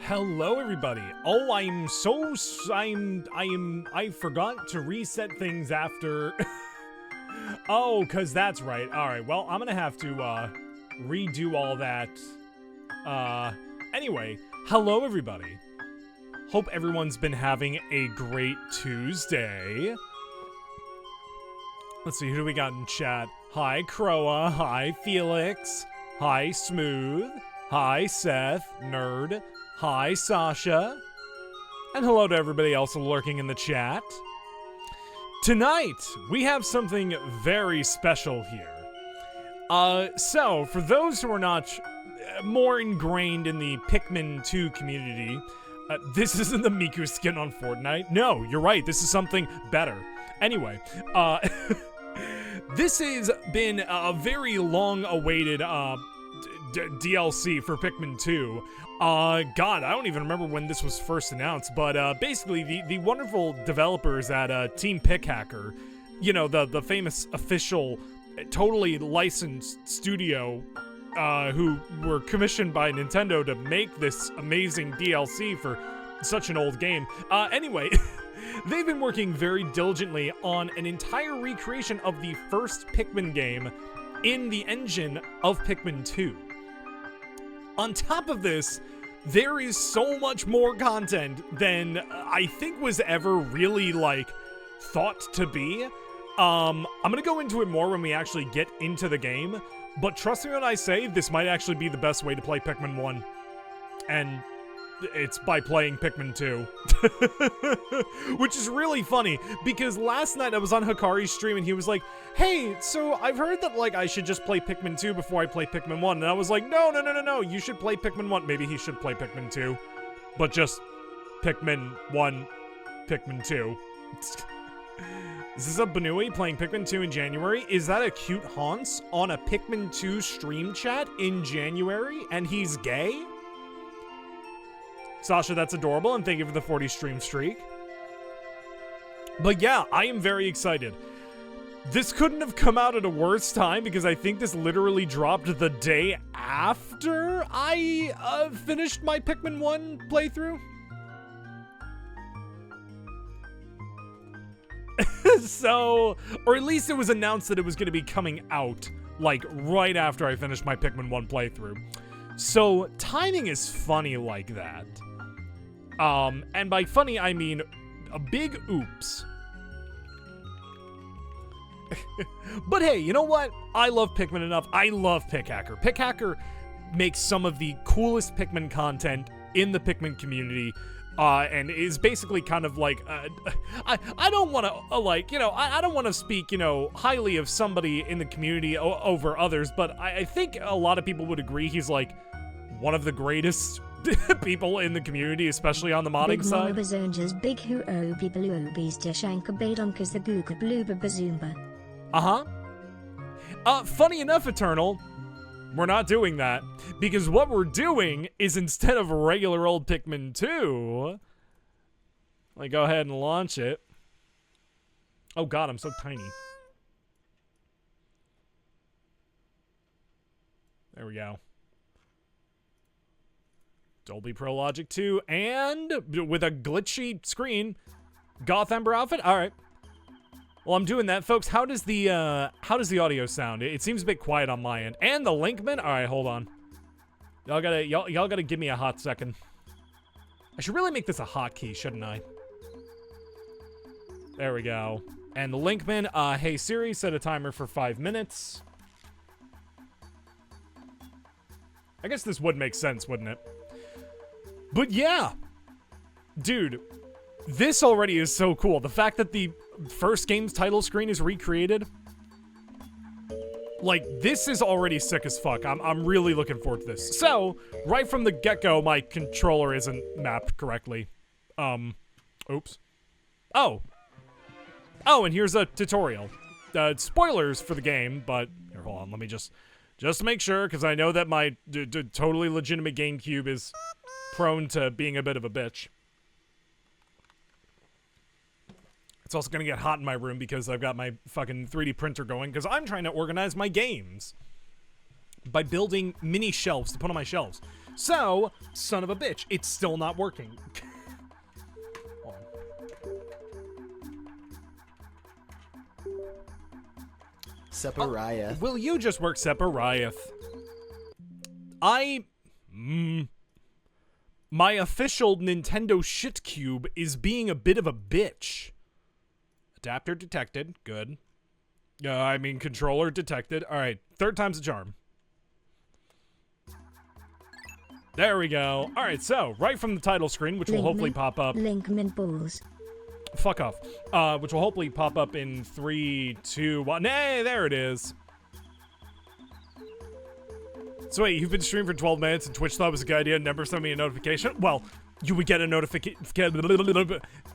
Hello, everybody. Oh, I forgot to reset things after. Oh, cause that's right. All right. Well, I'm gonna have to redo all that. Anyway, hello, everybody. Hope everyone's been having a great Tuesday. Let's see, who do we got in chat? Hi, Croa. Hi, Felix. Hi, Smooth. Hi, Seth. Nerd. Hi, Sasha. And hello to everybody else lurking in the chat. Tonight, we have something very special here. So, for those who are not more ingrained in the Pikmin² community, this isn't the Miku skin on Fortnite. No, you're right, this is something better. Anyway, this has been a very long-awaited DLC for Pikmin². God, I don't even remember when this was first announced, but basically the wonderful developers at Team Pikhacker, you know, the famous official, totally licensed studio, who were commissioned by Nintendo to make this amazing DLC for such an old game. Anyway, they've been working very diligently on an entire recreation of the first Pikmin game in the engine of Pikmin². On top of this, there is so much more content than I think was ever really, like, thought to be. I'm gonna go into it more when we actually get into the game, but trust me when I say this might actually be the best way to play Pikmin 1. And it's by playing Pikmin². Which is really funny, because last night I was on Hikari's stream and he was like, hey, so I've heard that, like, I should just play Pikmin² before I play Pikmin 1. And I was like, no, you should play Pikmin 1. Maybe he should play Pikmin² but just Pikmin 1, Pikmin 2. Is this a Banui playing Pikmin 2 in January? Is that a cute Hans on a Pikmin 2 stream chat in January and he's gay? Sasha, that's adorable, and thank you for the 40 stream streak. But yeah, I am very excited. This couldn't have come out at a worse time because I think this literally dropped the day after I finished my Pikmin 1 playthrough. So, or at least it was announced that it was going to be coming out, like, right after I finished my Pikmin 1 playthrough. So, timing is funny like that. And by funny, I mean a big oops. But hey, you know what? I love Pikmin enough. I love Pikhacker. Pikhacker makes some of the coolest Pikmin content in the Pikmin community, and is basically kind of like, I don't want to, like, you know, I don't want to speak, you know, highly of somebody in the community over others, but I think a lot of people would agree he's, like, one of the greatest people in the community, especially on the modding side. Funny enough, Eternal, we're not doing that, because what we're doing is, instead of regular old Pikmin 2, like, go ahead and launch it. Oh god, I'm so tiny. There we go. Dolby Pro Logic 2, and with a glitchy screen, Goth Ember outfit. All right. Well, I'm doing that, folks. How does the audio sound? It seems a bit quiet on my end. And the Linkman. All right, hold on. Y'all gotta give me a hot second. I should really make this a hotkey, shouldn't I? There we go. And the Linkman. Hey Siri, set a timer for 5 minutes. I guess this would make sense, wouldn't it? But yeah, dude, this already is so cool. The fact that the first game's title screen is recreated, like, this is already sick as fuck. I'm really looking forward to this. So, right from the get-go, my controller isn't mapped correctly. Oops. Oh, and here's a tutorial. Spoilers for the game, but here, hold on, let me just make sure, because I know that my totally legitimate GameCube is prone to being a bit of a bitch. It's also gonna get hot in my room because I've got my fucking 3D printer going, because I'm trying to organize my games by building mini shelves to put on my shelves. So, son of a bitch, it's still not working. Separiah. Will you just work Separiah? My official Nintendo shit cube is being a bit of a bitch. Adapter detected. Good. Controller detected. All right. Third time's a charm. There we go. All right. So, right from the title screen, which will hopefully pop up. Linkman balls. Fuck off. Which will hopefully pop up in 3, 2, 1. Hey, there it is. So wait, you've been streaming for 12 minutes and Twitch thought it was a good idea and never sent me a notification? Well, you would get a notification.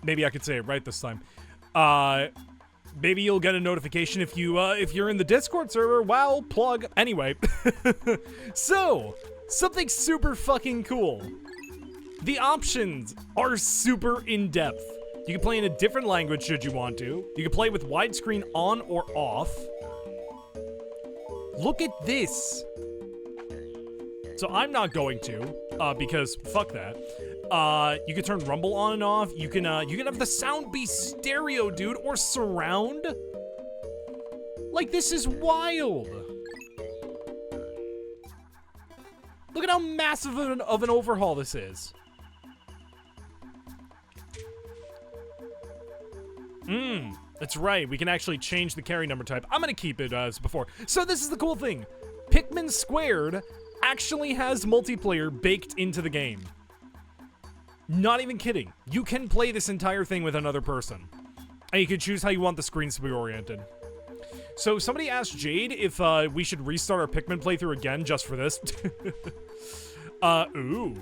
Maybe I could say it right this time. Maybe you'll get a notification if you're in the Discord server. Wow, plug. Anyway. So, something super fucking cool. The options are super in-depth. You can play in a different language should you want to. You can play with widescreen on or off. Look at this. So I'm not going to, because fuck that. You can turn rumble on and off. You can have the sound be stereo, dude, or surround. Like, this is wild. Look at how massive of an overhaul this is. That's right. We can actually change the carry number type. I'm gonna keep it as before. So this is the cool thing. Pikmin² actually has multiplayer baked into the game. Not even kidding. You can play this entire thing with another person. And you can choose how you want the screens to be oriented. So somebody asked Jade if we should restart our Pikmin playthrough again just for this. Ooh.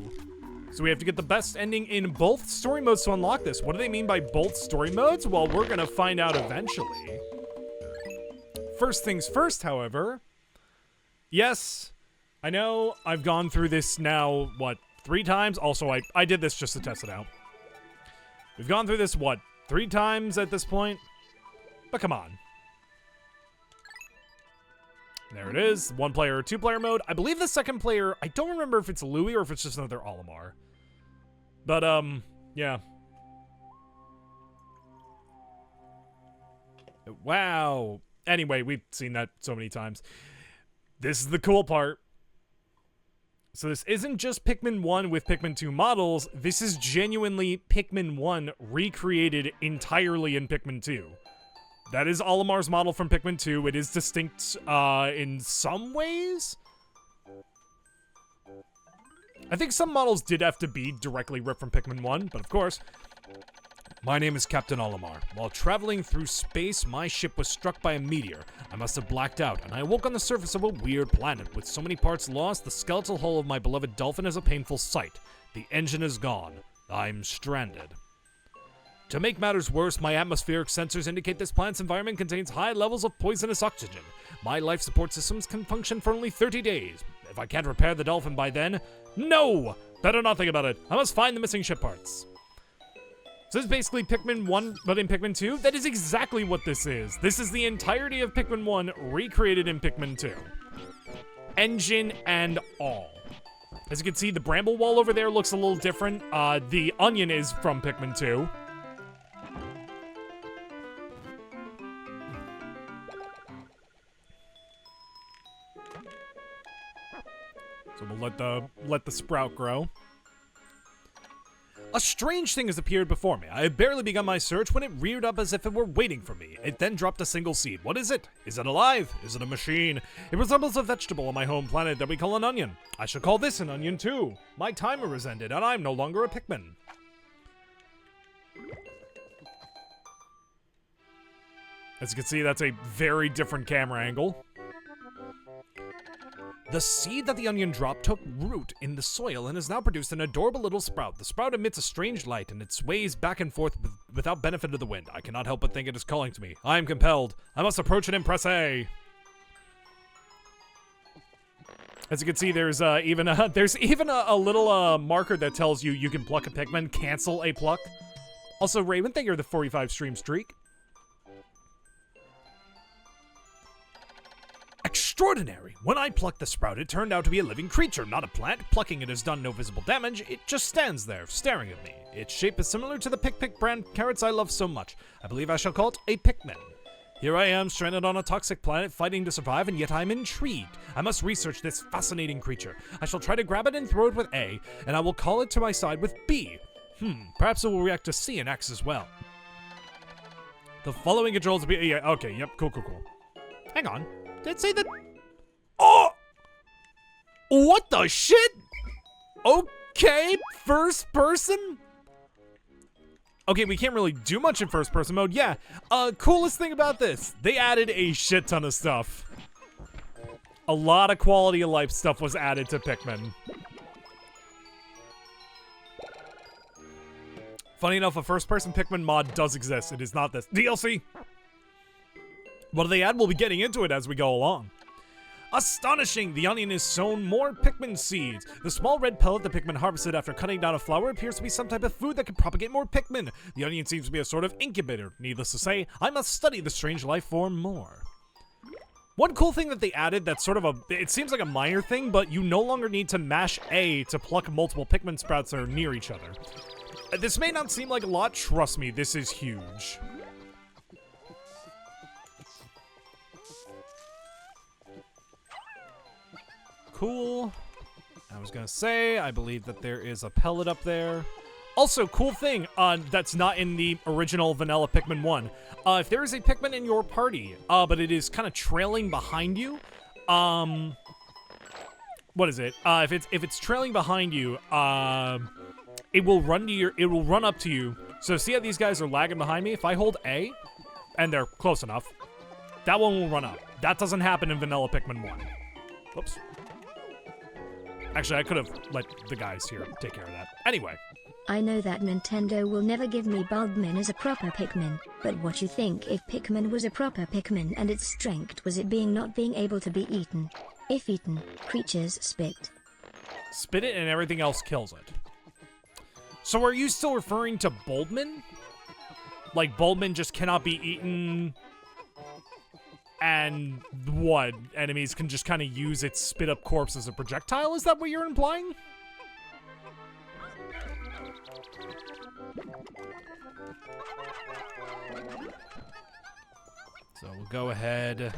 So we have to get the best ending in both story modes to unlock this. What do they mean by both story modes? Well, we're gonna find out eventually. First things first, however. Yes, I know I've gone through this now, 3 times? Also, I did this just to test it out. We've gone through this, 3 times at this point? But come on. There it is. 1-player or 2-player mode. I believe the second player, I don't remember if it's Louie or if it's just another Olimar. But, yeah. Wow. Anyway, we've seen that so many times. This is the cool part. So this isn't just Pikmin 1 with Pikmin 2 models. This is genuinely Pikmin 1 recreated entirely in Pikmin 2. That is Olimar's model from Pikmin 2. It is distinct in some ways. I think some models did have to be directly ripped from Pikmin 1, but of course. My name is Captain Olimar. While traveling through space, my ship was struck by a meteor. I must have blacked out, and I awoke on the surface of a weird planet. With so many parts lost, the skeletal hull of my beloved dolphin is a painful sight. The engine is gone. I'm stranded. To make matters worse, my atmospheric sensors indicate this planet's environment contains high levels of poisonous oxygen. My life support systems can function for only 30 days. If I can't repair the dolphin by then, no! Better not think about it. I must find the missing ship parts. So this is basically Pikmin 1, but in Pikmin 2? That is exactly what this is. This is the entirety of Pikmin 1 recreated in Pikmin 2. Engine and all. As you can see, the bramble wall over there looks a little different. The onion is from Pikmin 2. So we'll let the sprout grow. A strange thing has appeared before me. I had barely begun my search when it reared up as if it were waiting for me. It then dropped a single seed. What is it? Is it alive? Is it a machine? It resembles a vegetable on my home planet that we call an onion. I should call this an onion too. My timer is ended and I'm no longer a Pikmin. As you can see, that's a very different camera angle. The seed that the onion dropped took root in the soil and has now produced an adorable little sprout. The sprout emits a strange light and it sways back and forth without benefit of the wind. I cannot help but think it is calling to me. I am compelled. I must approach it and press A. As you can see, there's even a little marker that tells you you can pluck a Pikmin, cancel a pluck. Also, Raven, thank you for the 45 stream streak. Extraordinary! When I plucked the sprout, it turned out to be a living creature, not a plant. Plucking it has done no visible damage. It just stands there, staring at me. Its shape is similar to the Pick brand carrots I love so much. I believe I shall call it a Pikmin. Here I am, stranded on a toxic planet, fighting to survive, and yet I'm intrigued. I must research this fascinating creature. I shall try to grab it and throw it with A, and I will call it to my side with B. Perhaps it will react to C and X as well. The following controls will be... Yeah, okay, yep, cool. Hang on. Did it say that... Oh! What the shit? Okay, first person? Okay, we can't really do much in first person mode. Yeah, coolest thing about this, they added a shit ton of stuff. A lot of quality of life stuff was added to Pikmin. Funny enough, a first person Pikmin mod does exist. It is not this DLC. What do they add? We'll be getting into it as we go along. Astonishing! The onion is sown more Pikmin seeds. The small red pellet the Pikmin harvested after cutting down a flower appears to be some type of food that can propagate more Pikmin. The onion seems to be a sort of incubator. Needless to say, I must study the strange life form more. One cool thing that they added that's sort of it seems like a minor thing, but you no longer need to mash A to pluck multiple Pikmin sprouts that are near each other. This may not seem like a lot, trust me, this is huge. Cool. I was gonna say, I believe that there is a pellet up there. Also, cool thing that's not in the original vanilla Pikmin 1. If there is a Pikmin in your party, but it is kind of trailing behind you, what is it? If it's trailing behind you, it will run up to you. So see how these guys are lagging behind me? If I hold A, and they're close enough, that one will run up. That doesn't happen in vanilla Pikmin 1. Whoops. Actually, I could have let the guys here take care of that. Anyway. I know that Nintendo will never give me Bulbmin as a proper Pikmin, but what you think if Pikmin was a proper Pikmin and its strength was it not being able to be eaten? If eaten, creatures spit. Spit it and everything else kills it. So are you still referring to Bulbmin? Like Bulbmin just cannot be eaten... And what? Enemies can just kind of use its spit-up corpse as a projectile? Is that what you're implying? So we'll go ahead.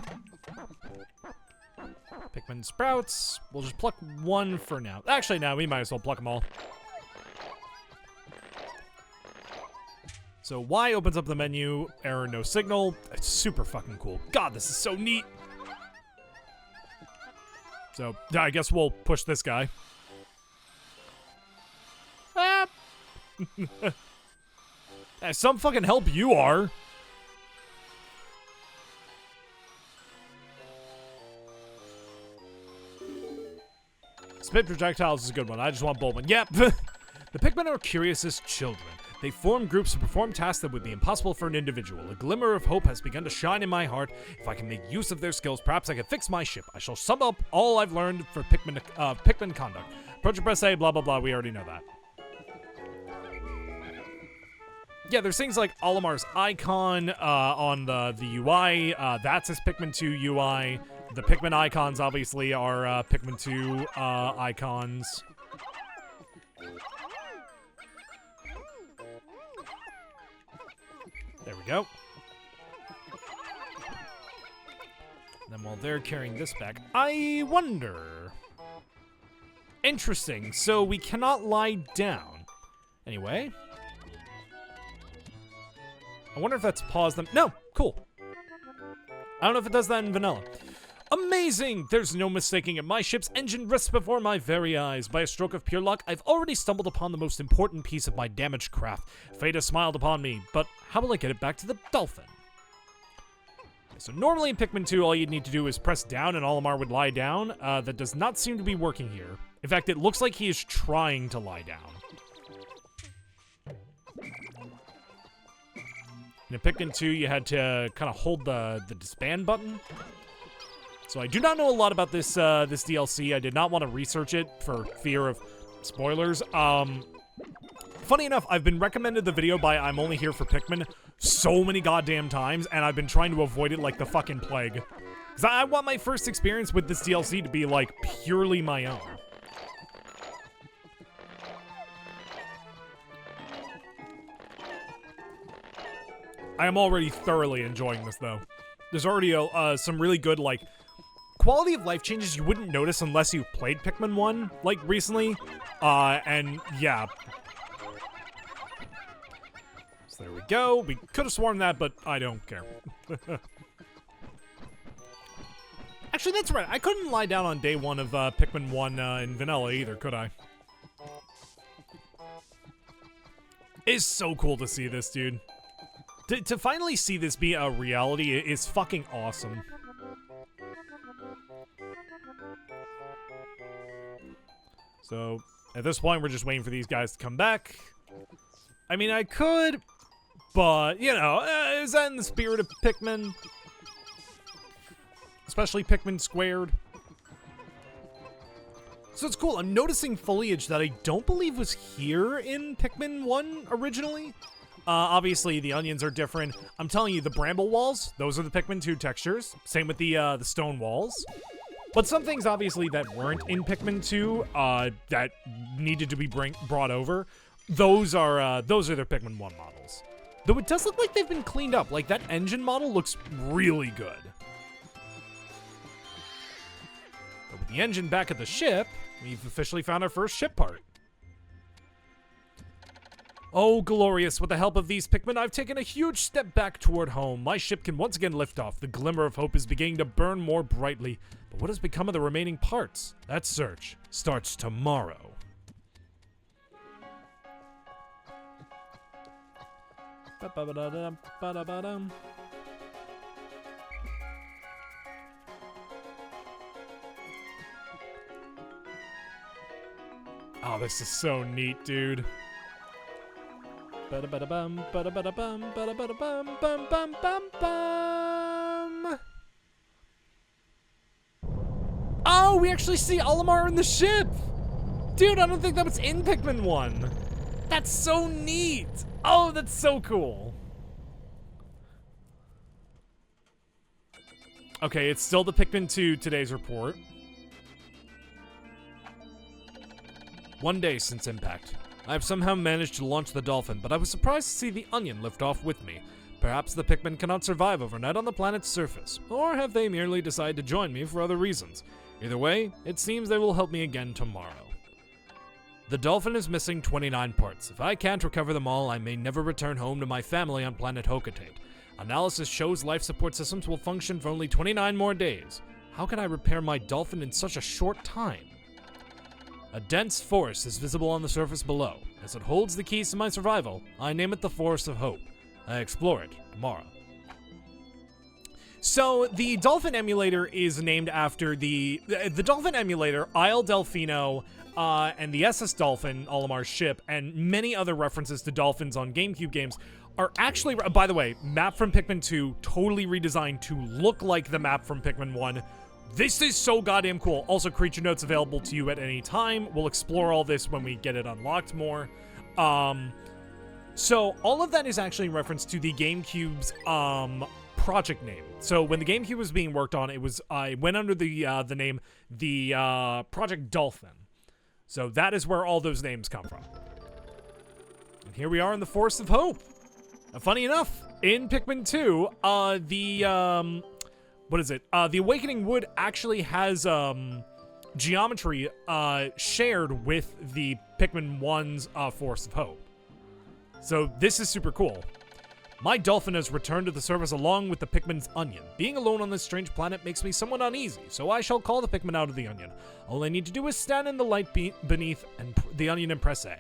Pikmin sprouts. We'll just pluck one for now. Actually, no, we might as well pluck them all. So Y opens up the menu, error, no signal. It's super fucking cool. God, this is so neat. So, I guess we'll push this guy. Ah. Some fucking help you are. Spit projectiles is a good one. I just want Bulbmin. Yep. The Pikmin are curious as children. They form groups to perform tasks that would be impossible for an individual. A glimmer of hope has begun to shine in my heart. If I can make use of their skills, perhaps I can fix my ship. I shall sum up all I've learned for Pikmin conduct. Approach and press A, blah, blah, blah. We already know that. Yeah, there's things like Olimar's icon on the UI. That's his Pikmin 2 UI. The Pikmin icons, obviously, are Pikmin 2 icons. There we go. Then while they're carrying this back, I wonder... Interesting, so we cannot lie down. Anyway. I wonder if that's paused them. No, cool. I don't know if it does that in vanilla. Amazing! There's no mistaking it. My ship's engine rests before my very eyes. By a stroke of pure luck, I've already stumbled upon the most important piece of my damaged craft. Fate has smiled upon me, but how will I get it back to the dolphin? So normally in Pikmin 2, all you'd need to do is press down and Olimar would lie down. That does not seem to be working here. In fact, it looks like he is trying to lie down. In Pikmin 2, you had to kind of hold the disband button. So I do not know a lot about this this DLC. I did not want to research it for fear of spoilers. Funny enough, I've been recommended the video by I'm Only Here for Pikmin so many goddamn times, and I've been trying to avoid it like the fucking plague. Because I want my first experience with this DLC to be, like, purely my own. I am already thoroughly enjoying this, though. There's already some really good, like, quality of life changes you wouldn't notice unless you've played Pikmin 1, like, recently. And, yeah. So there we go. We could have sworn that, but I don't care. Actually, that's right. I couldn't lie down on day 1 of Pikmin 1 in vanilla either, could I? It's so cool to see this, dude. To finally see this be a reality is fucking awesome. So, at this point, we're just waiting for these guys to come back. I mean, I could, but, you know, is that in the spirit of Pikmin? Especially Pikmin². So it's cool. I'm noticing foliage that I don't believe was here in Pikmin 1 originally. Obviously, the onions are different. I'm telling you, the bramble walls, those are the Pikmin 2 textures. Same with the stone walls. But some things, obviously, that weren't in Pikmin 2 that needed to be brought over, those are their Pikmin 1 models. Though it does look like they've been cleaned up. Like, that engine model looks really good. But with the engine back at the ship, we've officially found our first ship part. Oh, glorious. With the help of these Pikmin, I've taken a huge step back toward home. My ship can once again lift off. The glimmer of hope is beginning to burn more brightly. But what has become of the remaining parts? That search starts tomorrow. Oh, this is so neat, dude. Ba-da-ba-da-bum, ba-da-ba-da-bum, ba-da-ba-da-bum, bum, bum, bum, bum. Oh, we actually see Olimar in the ship! Dude, I don't think that was in Pikmin 1. That's so neat! Oh, that's so cool. Okay, it's still the Pikmin 2 today's report. 1 day since impact. I have somehow managed to launch the Dolphin, but I was surprised to see the Onion lift off with me. Perhaps the Pikmin cannot survive overnight on the planet's surface, or have they merely decided to join me for other reasons? Either way, it seems they will help me again tomorrow. The Dolphin is missing 29 parts. If I can't recover them all, I may never return home to my family on planet Hocotate. Analysis shows life support systems will function for only 29 more days. How can I repair my Dolphin in such a short time? A dense forest is visible on the surface below. As it holds the keys to my survival, I name it the Forest of Hope. I explore it tomorrow. So, the Dolphin emulator is named after the Dolphin emulator, Isle Delfino, and the SS Dolphin, Olimar's ship, and many other references to dolphins on GameCube games are actually, by the way, map from Pikmin 2, totally redesigned to look like the map from Pikmin 1. This is so goddamn cool. Also, creature notes available to you at any time. We'll explore all this when we get it unlocked more. So all of that is actually in reference to the GameCube's project name. So when the GameCube was being worked on, it went under the name Project Dolphin. So that is where all those names come from. And here we are in the Forest of Hope. Funny enough, in Pikmin 2, the Awakening Wood actually has geometry shared with the Pikmin 1's Forest of Hope. So this is super cool. My Dolphin has returned to the surface along with the Pikmin's Onion. Being alone on this strange planet makes me somewhat uneasy, so I shall call the Pikmin out of the Onion. All I need to do is stand in the light beneath the Onion and press A.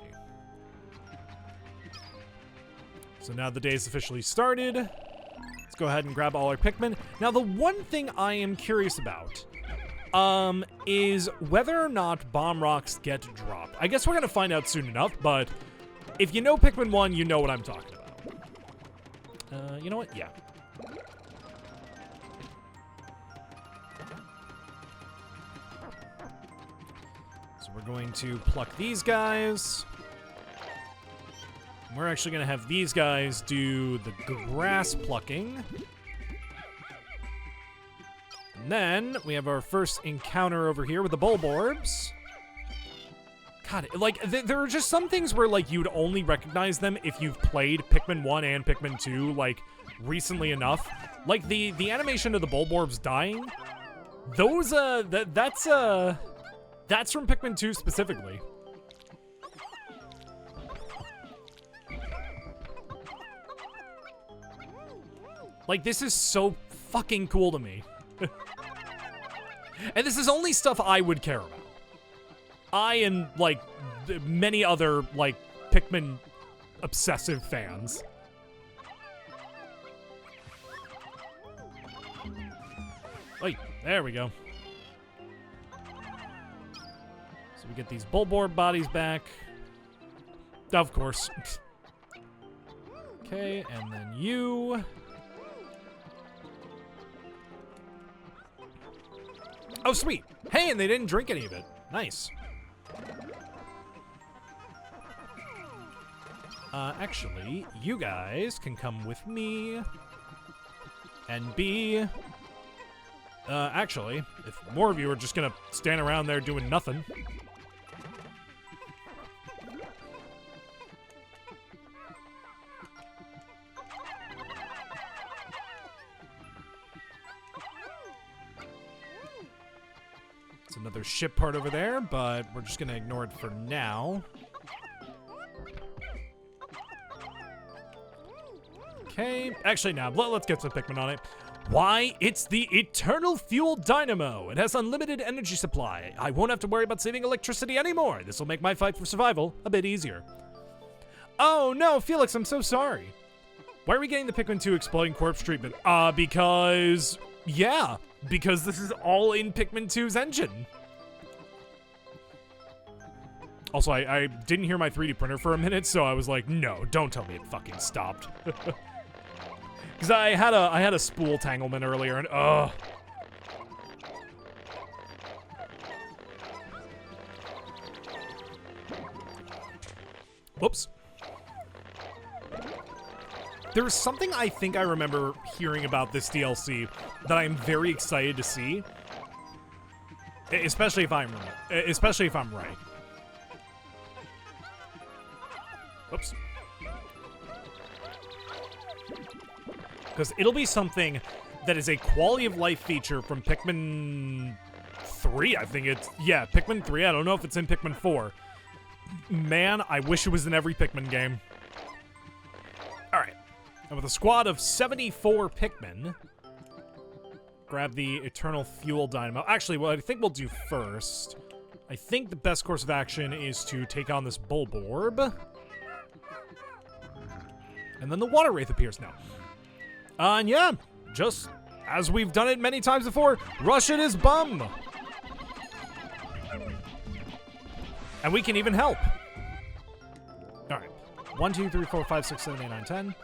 So now the day's officially started. Let's go ahead and grab all our Pikmin. Now, the one thing I am curious about is whether or not bomb rocks get dropped. I guess we're going to find out soon enough, but if you know Pikmin 1, you know what I'm talking about. You know what? Yeah. So we're going to pluck these guys. We're actually going to have these guys do the grass plucking. And then we have our first encounter over here with the Bulborbs. God, like, there are just some things where, like, you'd only recognize them if you've played Pikmin 1 and Pikmin 2, like, recently enough. Like, the animation of the Bulborbs dying, those, that's from Pikmin 2 specifically. Like, this is so fucking cool to me. And this is only stuff I would care about. I and, like, many other, like, Pikmin obsessive fans. Wait, there we go. So we get these Bulborb bodies back. Of course. Okay, and then you. Oh, sweet. Hey, and they didn't drink any of it. Nice. Actually, you guys can come with me and be... actually, if more of you are just gonna stand around there doing nothing... It's another ship part over there, but we're just gonna ignore it for now. Okay, actually, now, let's get some Pikmin on it. Why? It's the Eternal Fuel Dynamo. It has unlimited energy supply. I won't have to worry about saving electricity anymore. This will make my fight for survival a bit easier. Oh, no, Felix, I'm so sorry. Why are we getting the Pikmin 2 exploding corpse treatment? Because... yeah, because this is all in Pikmin 2's engine. Also, I didn't hear my 3D printer for a minute, so I was like, no, don't tell me it fucking stopped. Because I had a spool tanglement earlier, and ugh. Whoops. There was something I think I remember hearing about this DLC that I'm very excited to see, especially if I'm right. Whoops. Because it'll be something that is a quality of life feature from Pikmin 3, I think it's... yeah, Pikmin 3. I don't know if it's in Pikmin 4. Man, I wish it was in every Pikmin game. Alright. And with a squad of 74 Pikmin, grab the Eternal Fuel Dynamo. Actually, what I think we'll do first, I think the best course of action is to take on this Bulborb. And then the Water Wraith appears now. And yeah, just as we've done it many times before, rush at his bum. And we can even help. All right. 1, 2, 3, 4, 5, 6, 7, 8, 9, 10.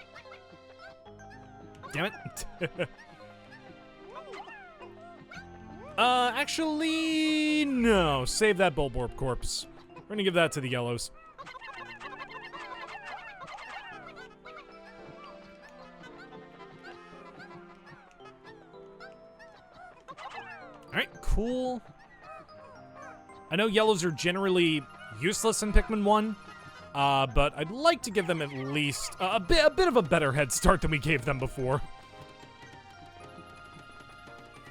Damn it. Actually, no. Save that Bulborb corpse. We're gonna give that to the yellows. Alright, cool. I know yellows are generally useless in Pikmin 1, but I'd like to give them at least a bit of a better head start than we gave them before.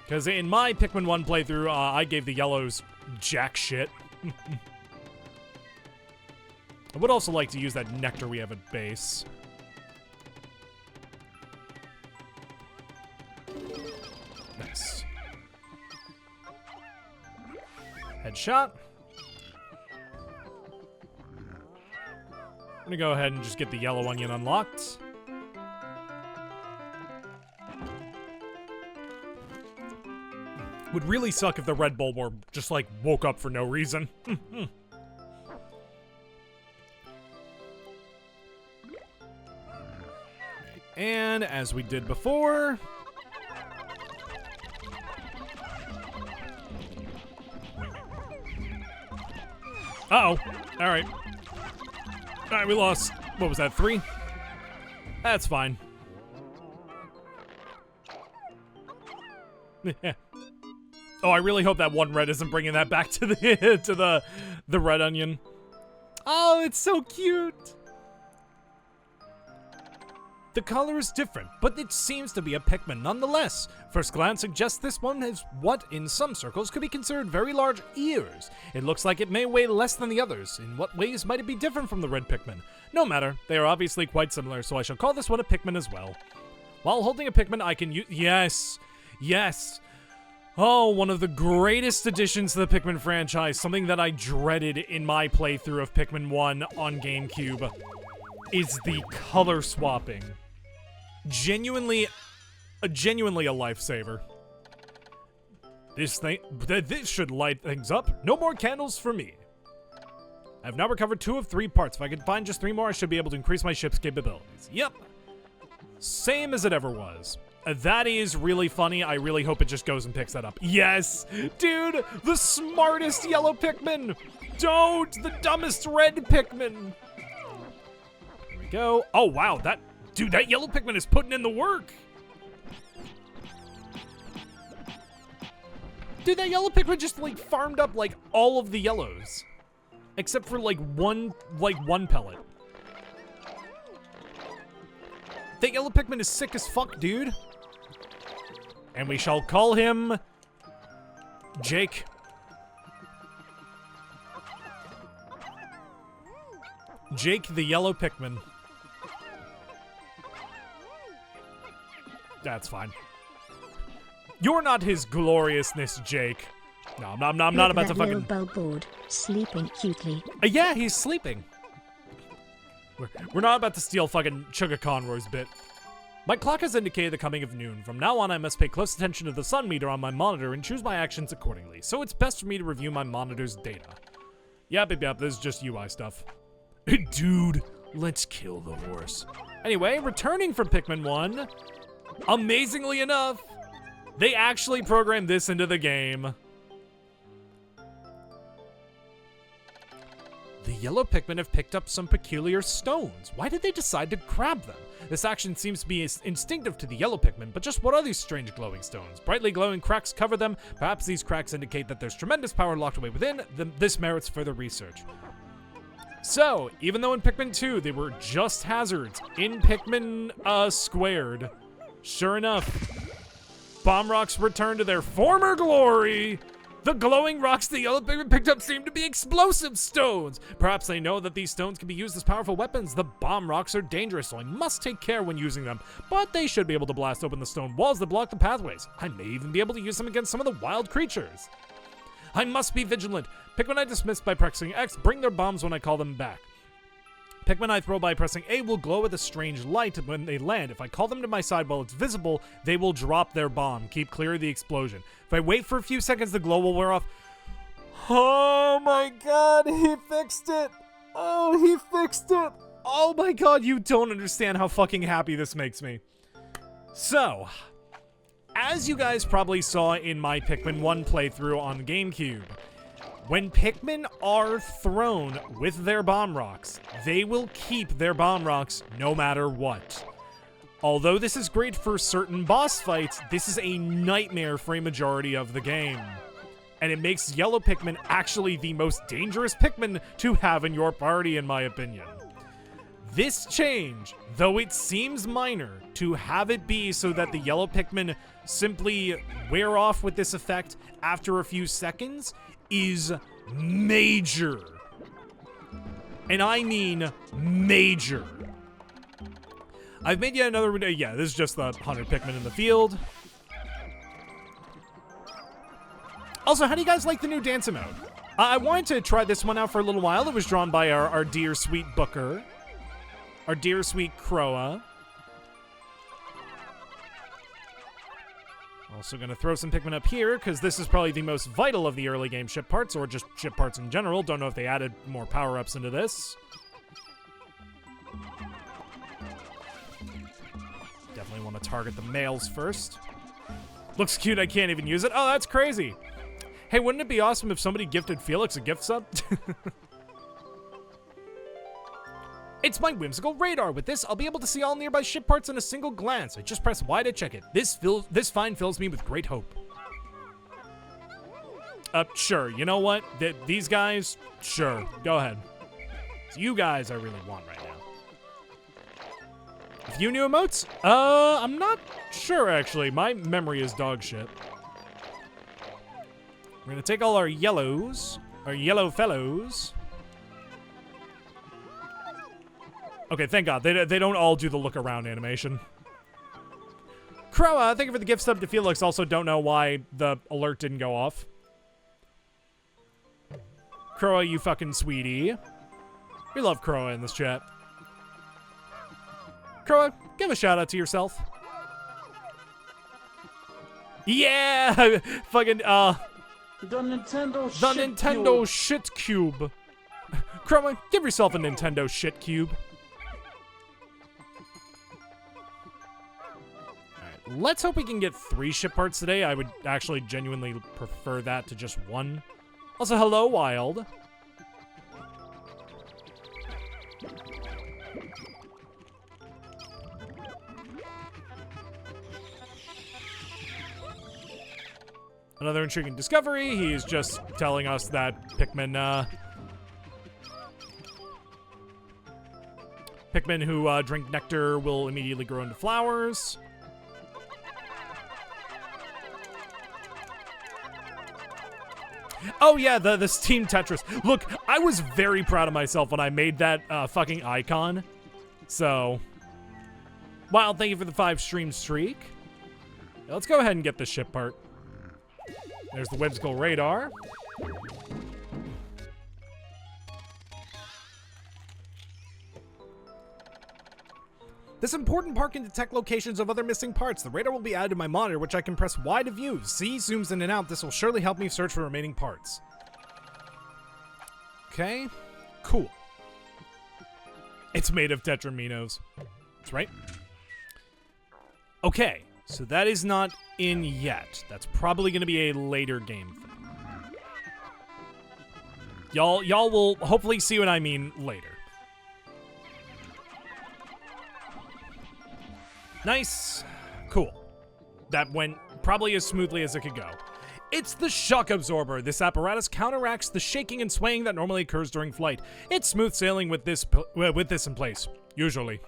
Because in my Pikmin 1 playthrough, I gave the yellows jack shit. I would also like to use that nectar we have at base. Nice. Headshot. I'm gonna go ahead and just get the yellow onion unlocked. Would really suck if the red Bulborb just, like, woke up for no reason. And as we did before... uh-oh. Alright. Alright, we lost... what was that, 3? That's fine. Oh, I really hope that one red isn't bringing that back to the red onion. Oh, it's so cute. The color is different, but it seems to be a Pikmin nonetheless. First glance suggests this one has what, in some circles, could be considered very large ears. It looks like it may weigh less than the others. In what ways might it be different from the red Pikmin? No matter, they are obviously quite similar, so I shall call this one a Pikmin as well. While holding a Pikmin, I can use— Yes! Yes! Oh, one of the greatest additions to the Pikmin franchise, something that I dreaded in my playthrough of Pikmin 1 on GameCube, is the color swapping. Genuinely a lifesaver. This should light things up. No more candles for me. I've now recovered 2 of 3 parts. If I can find just 3 more, I should be able to increase my ship's capabilities. Yep. Same as it ever was. That is really funny. I really hope it just goes and picks that up. Yes! Dude, the smartest yellow Pikmin! Don't! The dumbest red Pikmin! Here we go. Oh, wow, Dude, that yellow Pikmin is putting in the work! Dude, that yellow Pikmin just, like, farmed up, like, all of the yellows. Except for, like, one pellet. That yellow Pikmin is sick as fuck, dude. And we shall call him Jake. Jake the yellow Pikmin. That's fine. You're not his gloriousness, Jake. No, I'm not about to fucking... Board, sleeping cutely. Yeah, he's sleeping. We're not about to steal fucking Sugar Conroy's bit. My clock has indicated the coming of noon. From now on, I must pay close attention to the sun meter on my monitor and choose my actions accordingly. So it's best for me to review my monitor's data. Yep, this is just UI stuff. Dude, let's kill the horse. Anyway, returning from Pikmin 1, amazingly enough, they actually programmed this into the game. The yellow Pikmin have picked up some peculiar stones. Why did they decide to grab them? This action seems to be instinctive to the yellow Pikmin, but just what are these strange glowing stones? Brightly glowing cracks cover them. Perhaps these cracks indicate that there's tremendous power locked away within. This merits further research. So, even though in Pikmin 2 they were just hazards, in Pikmin Squared, sure enough, bomb rocks return to their former glory. The glowing rocks the yellow Pikmin picked up seem to be explosive stones. Perhaps they know that these stones can be used as powerful weapons. The bomb rocks are dangerous, so I must take care when using them. But they should be able to blast open the stone walls that block the pathways. I may even be able to use them against some of the wild creatures. I must be vigilant. Pikmin I dismiss by pressing X bring their bombs when I call them back. Pikmin I throw by pressing A will glow with a strange light when they land. If I call them to my side while it's visible, they will drop their bomb. Keep clear of the explosion. If I wait for a few seconds, the glow will wear off. Oh my god, he fixed it! Oh, he fixed it! Oh my god, you don't understand how fucking happy this makes me. So, as you guys probably saw in my Pikmin 1 playthrough on GameCube, when Pikmin are thrown with their bomb rocks, they will keep their bomb rocks no matter what. Although this is great for certain boss fights, this is a nightmare for a majority of the game. And it makes yellow Pikmin actually the most dangerous Pikmin to have in your party, in my opinion. This change, though it seems minor, to have it be so that the yellow Pikmin simply wear off with this effect after a few seconds, is major. And I mean major. I've made yet another video. Yeah, this is just the 100 Pikmin in the field. Also, how do you guys like the new dance mode? I wanted to try this one out for a little while. It was drawn by our dear sweet Booker. Our dear sweet Croa. Also gonna throw some Pikmin up here, because this is probably the most vital of the early game ship parts, or just ship parts in general. Don't know if they added more power-ups into this. Definitely want to target the males first. Looks cute, I can't even use it. Oh, that's crazy. Hey, wouldn't it be awesome if somebody gifted Felix a gift sub? It's my whimsical radar. With this, I'll be able to see all nearby ship parts in a single glance. I just press Y to check it. This find fills me with great hope. Sure. You know what? These guys, sure. Go ahead. It's you guys I really want right now. A few new emotes? I'm not sure, actually. My memory is dog shit. We're gonna take all our yellows, our yellow fellows. Okay, thank God. They don't all do the look around animation. Crow, thank you for the gift sub to Felix. Also don't know why the alert didn't go off. Crow, you fucking sweetie. We love Crow in this chat. Crow, give a shout out to yourself. Yeah! Fucking, The Nintendo shit cube. Crow, give yourself a Nintendo shit cube. Alright, let's hope we can get 3 ship parts today. I would actually genuinely prefer that to just 1. Also, hello, Wild. Another intriguing discovery. He's just telling us that Pikmin who drink nectar will immediately grow into flowers. Oh yeah, the Steam Tetris. Look, I was very proud of myself when I made that fucking icon. So, Wild, thank you for the 5 stream streak. Let's go ahead and get this ship part. There's the Whimsical Radar. This important part can detect locations of other missing parts. The radar will be added to my monitor, which I can press Y to view. See, zooms in and out. This will surely help me search for remaining parts. Okay, cool. It's made of tetraminos. That's right. Okay, so that is not in yet. That's probably going to be a later game thing. Y'all will hopefully see what I mean later. Nice. Cool. That went probably as smoothly as it could go. It's the shock absorber. This apparatus counteracts the shaking and swaying that normally occurs during flight. It's smooth sailing with this in place, usually.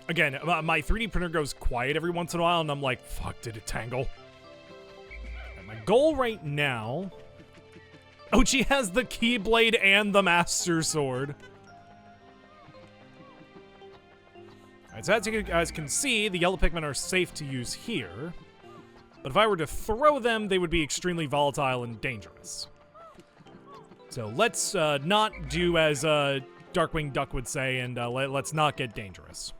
Again, my 3D printer goes quiet every once in a while, and I'm like, fuck, did it tangle? And my goal right now... Oh, she has the Keyblade and the Master Sword. Alright, so as you guys can see, the yellow Pikmin are safe to use here. But if I were to throw them, they would be extremely volatile and dangerous. So let's not do as Darkwing Duck would say, and let's not get dangerous.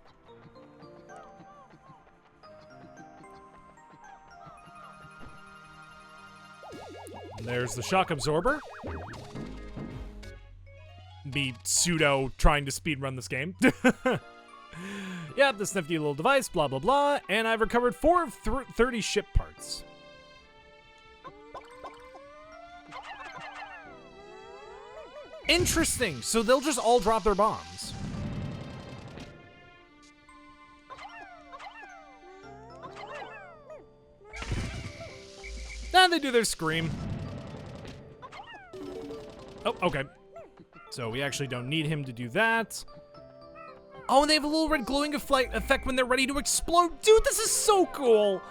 There's the shock absorber. Be pseudo trying to speedrun this game. Yep, this nifty little device, blah, blah, blah. And I've recovered 4 of 30 ship parts. Interesting. So they'll just all drop their bombs. Nah, they do their scream. Oh, okay. So we actually don't need him to do that. Oh, and they have a little red glowing effect when they're ready to explode. Dude, this is so cool.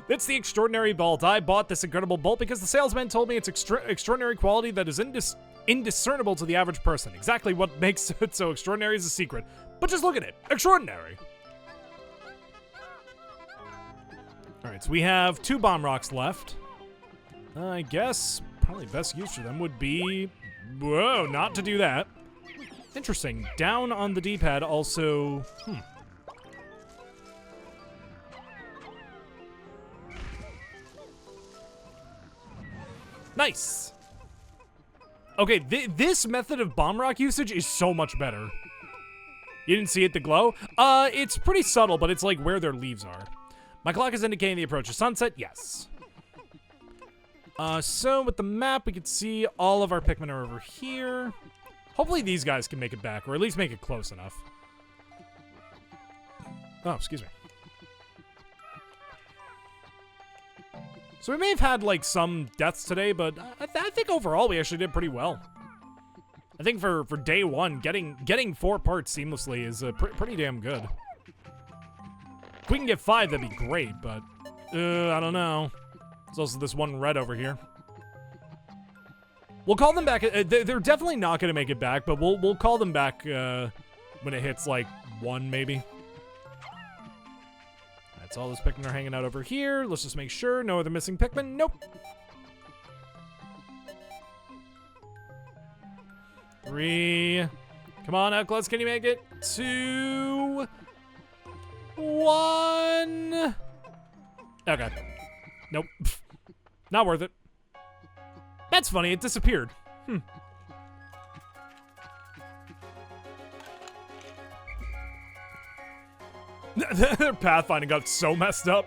That's the extraordinary bolt. I bought this incredible bolt because the salesman told me it's extraordinary quality that is indiscernible to the average person. Exactly what makes it so extraordinary is a secret. But just look at it. Extraordinary. All right, so we have 2 bomb rocks left. I guess probably best use for them would be... Whoa, not to do that. Interesting. Down on the D-pad also... Nice. Okay, this method of bomb rock usage is so much better. You didn't see it, the glow? It's pretty subtle, but it's like where their leaves are. My clock is indicating the approach of sunset. Yes. So with the map, we can see all of our Pikmin are over here. Hopefully these guys can make it back, or at least make it close enough. Oh, excuse me. So we may have had, like, some deaths today, but I think overall we actually did pretty well. I think for day one, getting 4 parts seamlessly is pretty damn good. If we can get 5, that'd be great, but I don't know. There's also this one red over here. We'll call them back. They're definitely not going to make it back, but we'll call them back when it hits like 1 maybe. That's all those Pikmin are hanging out over here. Let's just make sure no other missing Pikmin. Nope. 3. Come on, Outclass, can you make it? 2. 1. Okay. Nope. Not worth it. That's funny, it disappeared. Their pathfinding got so messed up.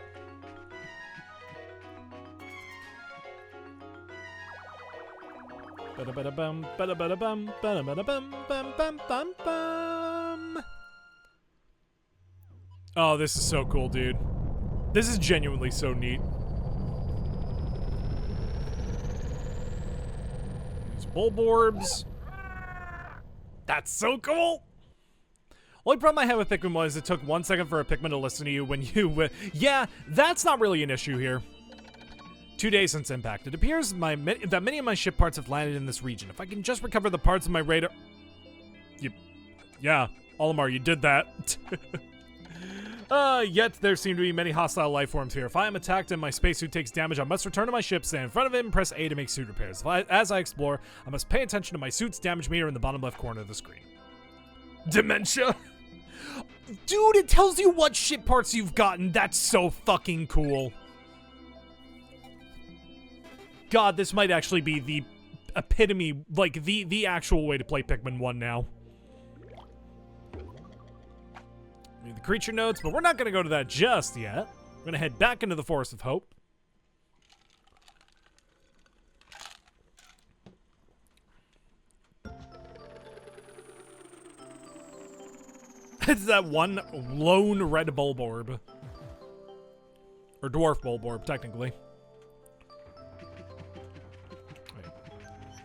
Oh, this is so cool, dude. This is genuinely so neat. These Bulborbs. That's so cool. Only problem I had with Pikmin was it took 1 second for a Pikmin to listen to you when you... yeah, that's not really an issue here. 2 days since impact. It appears that many of my ship parts have landed in this region. If I can just recover the parts of my radar... Yeah, Olimar, you did that. Yet there seem to be many hostile life forms here. If I am attacked and my spacesuit takes damage, I must return to my ship, stand in front of it, and press A to make suit repairs. As I explore, I must pay attention to my suit's damage meter in the bottom left corner of the screen. Dementia? Dude, it tells you what ship parts you've gotten. That's so fucking cool. God, this might actually be the epitome, like the actual way to play Pikmin 1 now. Need the creature notes, but we're not going to go to that just yet. We're going to head back into the Forest of Hope. It's that one lone red Bulborb. Or dwarf Bulborb, technically.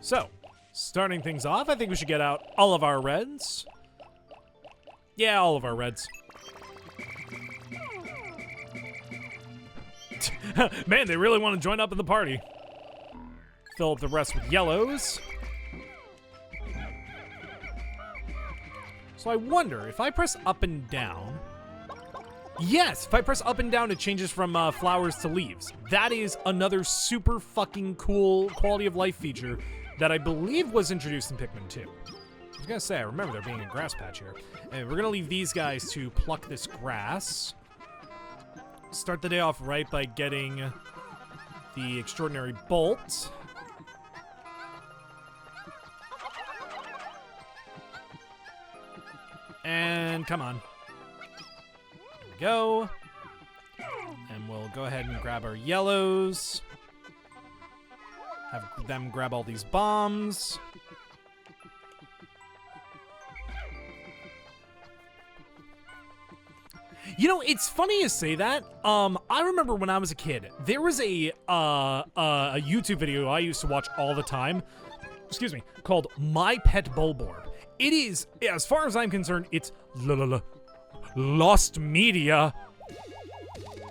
So, starting things off, I think we should get out all of our reds. Yeah, all of our reds. Man, they really want to join up in the party. Fill up the rest with yellows. So I wonder, if I press up and down... Yes, if I press up and down, it changes from flowers to leaves. That is another super fucking cool quality of life feature that I believe was introduced in Pikmin 2. I was gonna say, I remember there being a grass patch here. And we're gonna leave these guys to pluck this grass. Start the day off right by getting the Extraordinary Bolt. And come on. There we go. And we'll go ahead and grab our yellows. Have them grab all these bombs. You know, it's funny you say that. I remember when I was a kid, there was a YouTube video I used to watch all the time. Excuse me, called My Pet Bulborb. It is, as far as I'm concerned, it's lost media.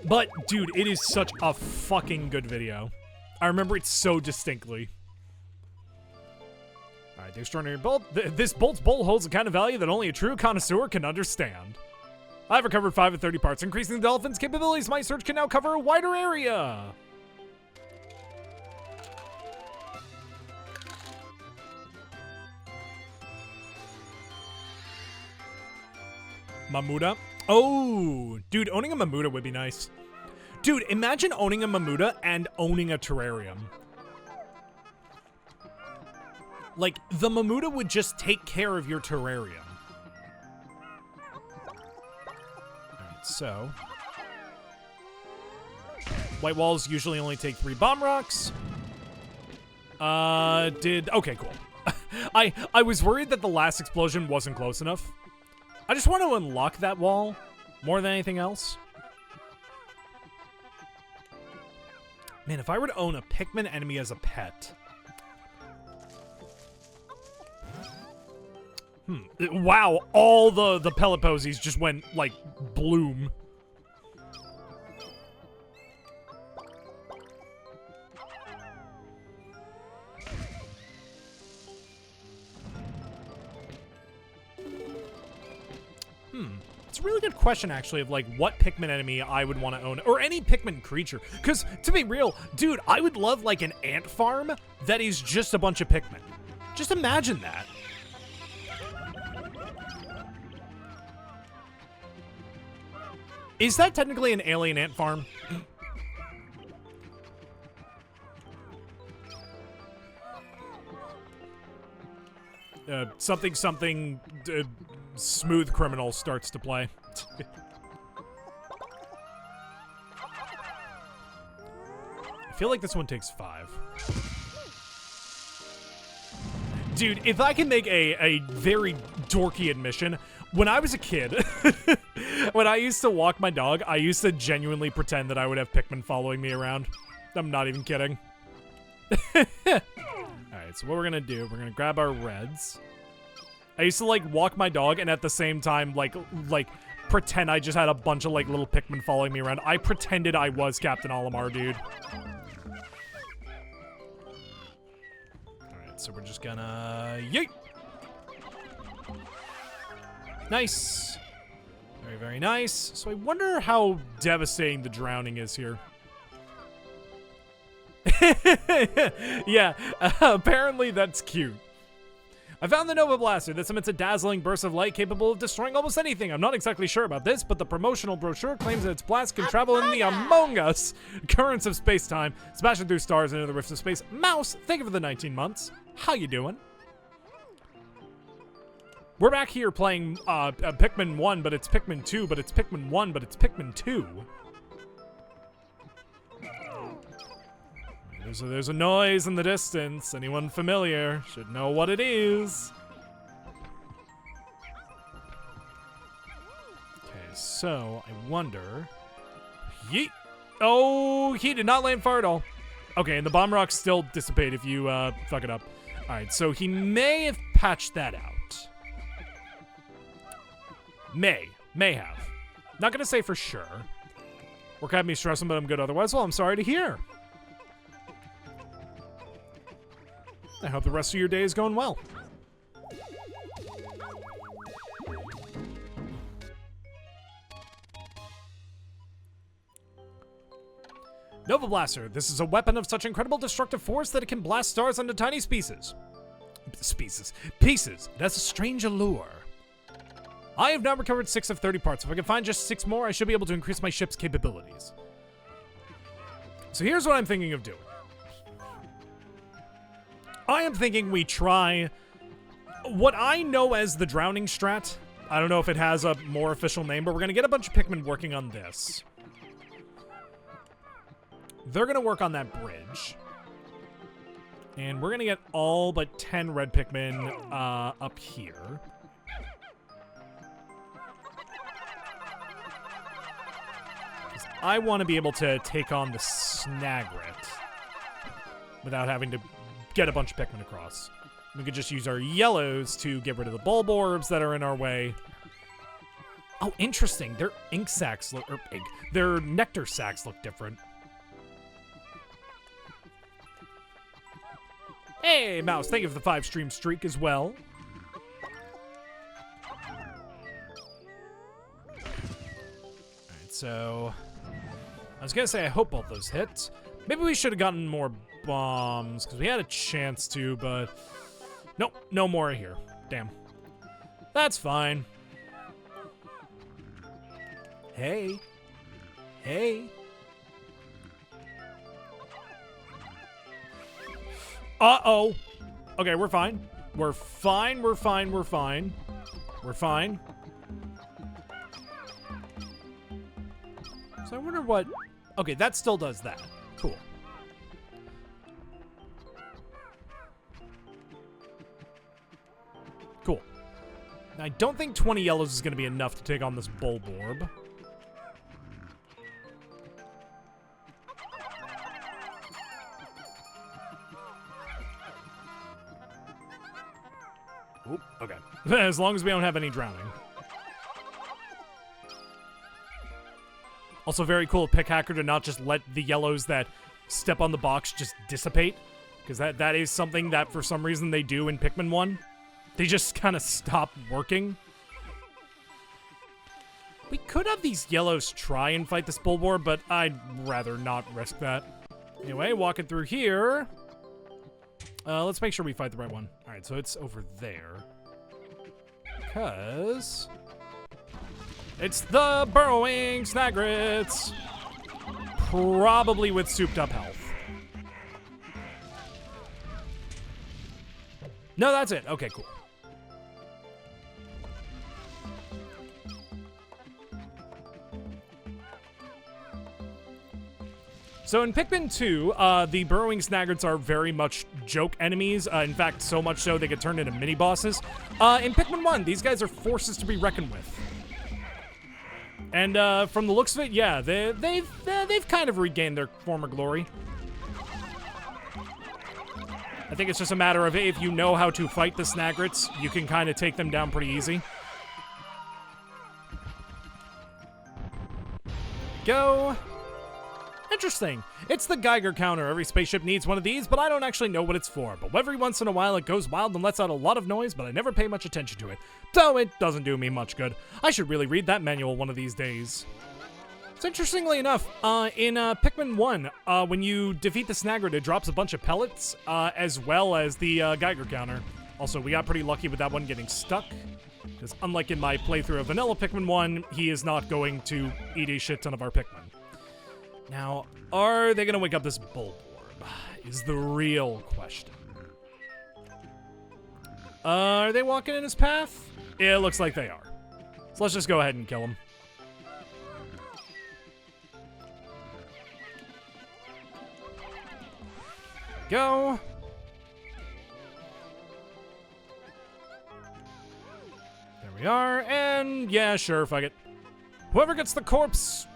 But, dude, it is such a fucking good video. I remember it so distinctly. Alright, the Extraordinary Bolt. This Bolt's bolt holds a kind of value that only a true connoisseur can understand. I've recovered 5 of 30 parts. Increasing the dolphin's capabilities, my search can now cover a wider area. Mamuda? Oh, dude, owning a Mamuda would be nice. Dude, imagine owning a Mamuda and owning a terrarium. Like, the Mamuda would just take care of your terrarium. Alright, so. White walls usually only take 3 bomb rocks. Okay, cool. I was worried that the last explosion wasn't close enough. I just want to unlock that wall more than anything else. Man, if I were to own a Pikmin enemy as a pet... Wow, all the pellet posies just went, like, bloom. It's a really good question, actually, of, like, what Pikmin enemy I would want to own. Or any Pikmin creature. Because, to be real, dude, I would love, like, an ant farm that is just a bunch of Pikmin. Just imagine that. Is that technically an alien ant farm? Something, smooth criminal starts to play. I feel like this one takes 5. Dude, if I can make a very dorky admission, when I was a kid, when I used to walk my dog, I used to genuinely pretend that I would have Pikmin following me around. I'm not even kidding. Alright, so what we're gonna do, we're gonna grab our reds. I used to, like, walk my dog and at the same time, like, pretend I just had a bunch of, like, little Pikmin following me around. I pretended I was Captain Olimar, dude. Alright, so we're just gonna... Yeet! Nice. Very, very nice. So I wonder how devastating the drowning is here. Yeah, apparently that's cute. I found the Nova Blaster. This emits a dazzling burst of light capable of destroying almost anything. I'm not exactly sure about this, but the promotional brochure claims that its blast can travel in the Among Us currents of space-time, smashing through stars into the rifts of space. Mouse, thank you for the 19 months. How you doing? We're back here playing Pikmin 1, but it's Pikmin 2, but it's Pikmin 1, but it's Pikmin 2. There's a noise in the distance. Anyone familiar should know what it is. Okay, so I wonder... Yeet! Oh, he did not land far at all. Okay, and the bomb rocks still dissipate if you fuck it up. Alright, so he may have patched that out. May have. Not gonna say for sure. Work had me stressing, but I'm good otherwise. Well, I'm sorry to hear. I hope the rest of your day is going well. Nova Blaster. This is a weapon of such incredible destructive force that it can blast stars into tiny pieces. Pieces. It has a strange allure. I have now recovered 6 of 30 parts. If I can find just 6 more, I should be able to increase my ship's capabilities. So here's what I'm thinking of doing. I am thinking we try what I know as the drowning strat. I don't know if it has a more official name, but we're going to get a bunch of Pikmin working on this. They're going to work on that bridge. And we're going to get all but 10 red Pikmin up here. I want to be able to take on the Snagret without having to get a bunch of Pikmin across. We could just use our yellows to get rid of the Bulborbs that are in our way. Oh, interesting. Their ink sacs look, or ink, their nectar sacs look different. Hey, Mouse, thank you for the 5-stream streak as well. Alright, so... I was gonna say I hope both those hit. Maybe we should have gotten more bombs, because we had a chance to, but... Nope, no more here. Damn. That's fine. Hey. Hey. Uh-oh. Okay, we're fine. We're fine, we're fine, we're fine. We're fine. So I wonder what... Okay, that still does that. Cool. Cool. Now, I don't think 20 yellows is going to be enough to take on this Bulborb. Oop, okay. As long as we don't have any drowning. Also very cool of Pickhacker to not just let the yellows that step on the box just dissipate. Because that is something that for some reason they do in Pikmin 1. They just kind of stop working. We could have these yellows try and fight this Bulbor, but I'd rather not risk that. Anyway, walking through here. Let's make sure we fight the right one. Alright, so it's over there. Because it's the burrowing Snagrets. Probably with souped up health. No, that's it. Okay, cool. So in Pikmin 2, the burrowing Snagrets are very much joke enemies. In fact, so much so they get turned into mini-bosses. In Pikmin 1, these guys are forces to be reckoned with. And from the looks of it, yeah, they've kind of regained their former glory. I think it's just a matter of if you know how to fight the Snagrets, you can kind of take them down pretty easy. Go. Interesting. It's the Geiger counter. Every spaceship needs one of these, but I don't actually know what it's for. But every once in a while it goes wild and lets out a lot of noise, but I never pay much attention to it. So it doesn't do me much good. I should really read that manual one of these days. So interestingly enough, in Pikmin 1, when you defeat the Snagret, it drops a bunch of pellets, as well as the Geiger counter. Also, we got pretty lucky with that one getting stuck. Because unlike in my playthrough of Vanilla Pikmin 1, he is not going to eat a shit ton of our Pikmin. Now, are they going to wake up this Bulborb? Is the real question. Are they walking in his path? It looks like they are. So let's just go ahead and kill him. Go. There we are, and yeah, sure, fuck it. Whoever gets the corpse,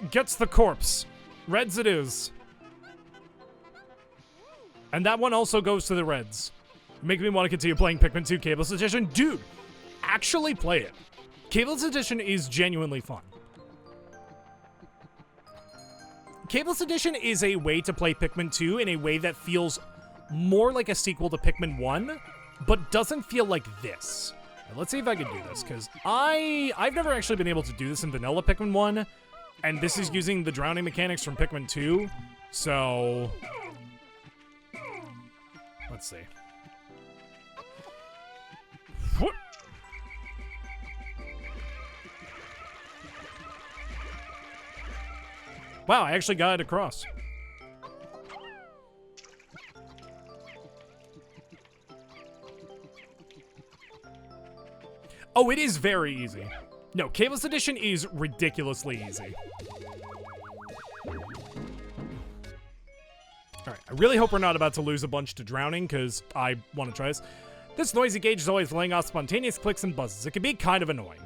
gets the corpse. Reds it is. And that one also goes to the Reds. Make me want to continue playing Pikmin 2 Cableless Edition. Dude, actually play it. Cableless Edition is genuinely fun. Cableless Edition is a way to play Pikmin 2 in a way that feels more like a sequel to Pikmin 1, but doesn't feel like this. Now, let's see if I can do this, because I've never actually been able to do this in vanilla Pikmin 1, and this is using the drowning mechanics from Pikmin 2, so let's see. Whoop. Wow, I actually got it across. Oh, it is very easy. No, Cableless Edition is ridiculously easy. Alright, I really hope we're not about to lose a bunch to drowning, because I want to try this. This noisy gauge is always laying off spontaneous clicks and buzzes. It can be kind of annoying.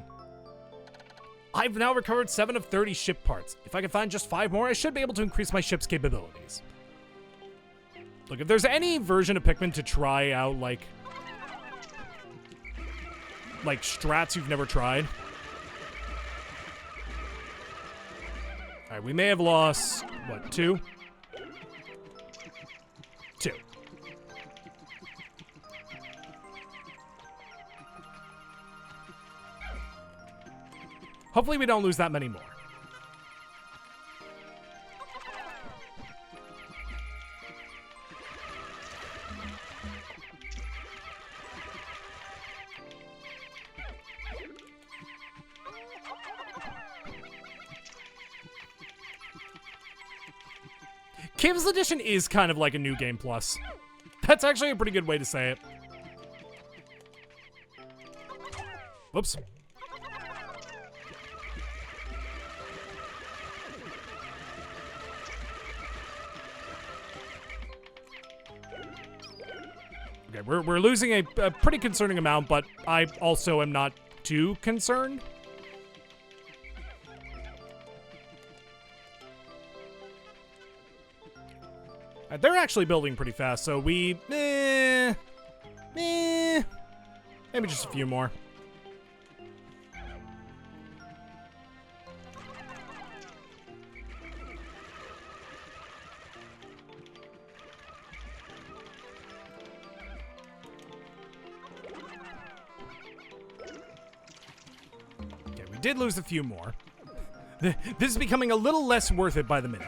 I've now recovered 7 of 30 ship parts. If I can find just 5 more, I should be able to increase my ship's capabilities. Look, if there's any version of Pikmin to try out, like strats you've never tried. Alright, we may have lost, what, 2? 2. Hopefully we don't lose that many more. Caves Edition is kind of like a New Game Plus. That's actually a pretty good way to say it. Whoops. Okay, we're losing a pretty concerning amount, but I also am not too concerned. They're actually building pretty fast, so we... Maybe just a few more. Okay, we did lose a few more. This is becoming a little less worth it by the minute.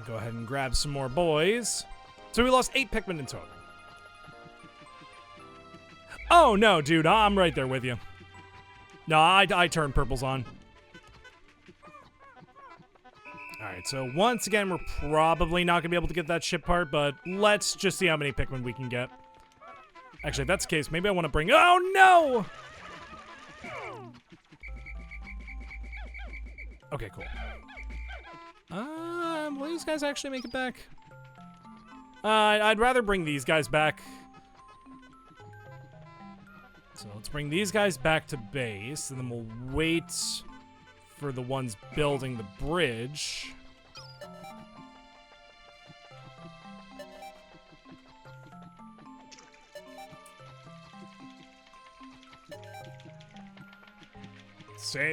Go ahead and grab some more boys. So we lost 8 Pikmin in total. Oh, no, dude. I'm right there with you. No, I turned purples on. Alright, so once again, we're probably not going to be able to get that ship part, but let's just see how many Pikmin we can get. Actually, if that's the case, maybe I want to bring... Oh, no! Okay, cool. Will these guys actually make it back? I'd rather bring these guys back. So let's bring these guys back to base, and then we'll wait for the ones building the bridge.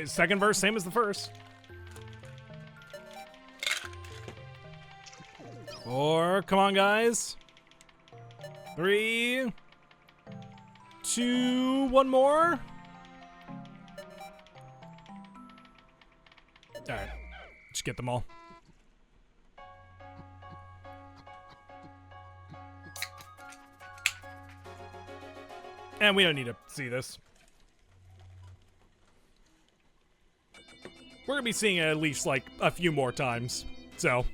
Second verse, same as the first. 4, come on, guys. 3, 2, 1 more. Alright, just get them all. And we don't need to see this. We're gonna be seeing it at least, like, a few more times, so...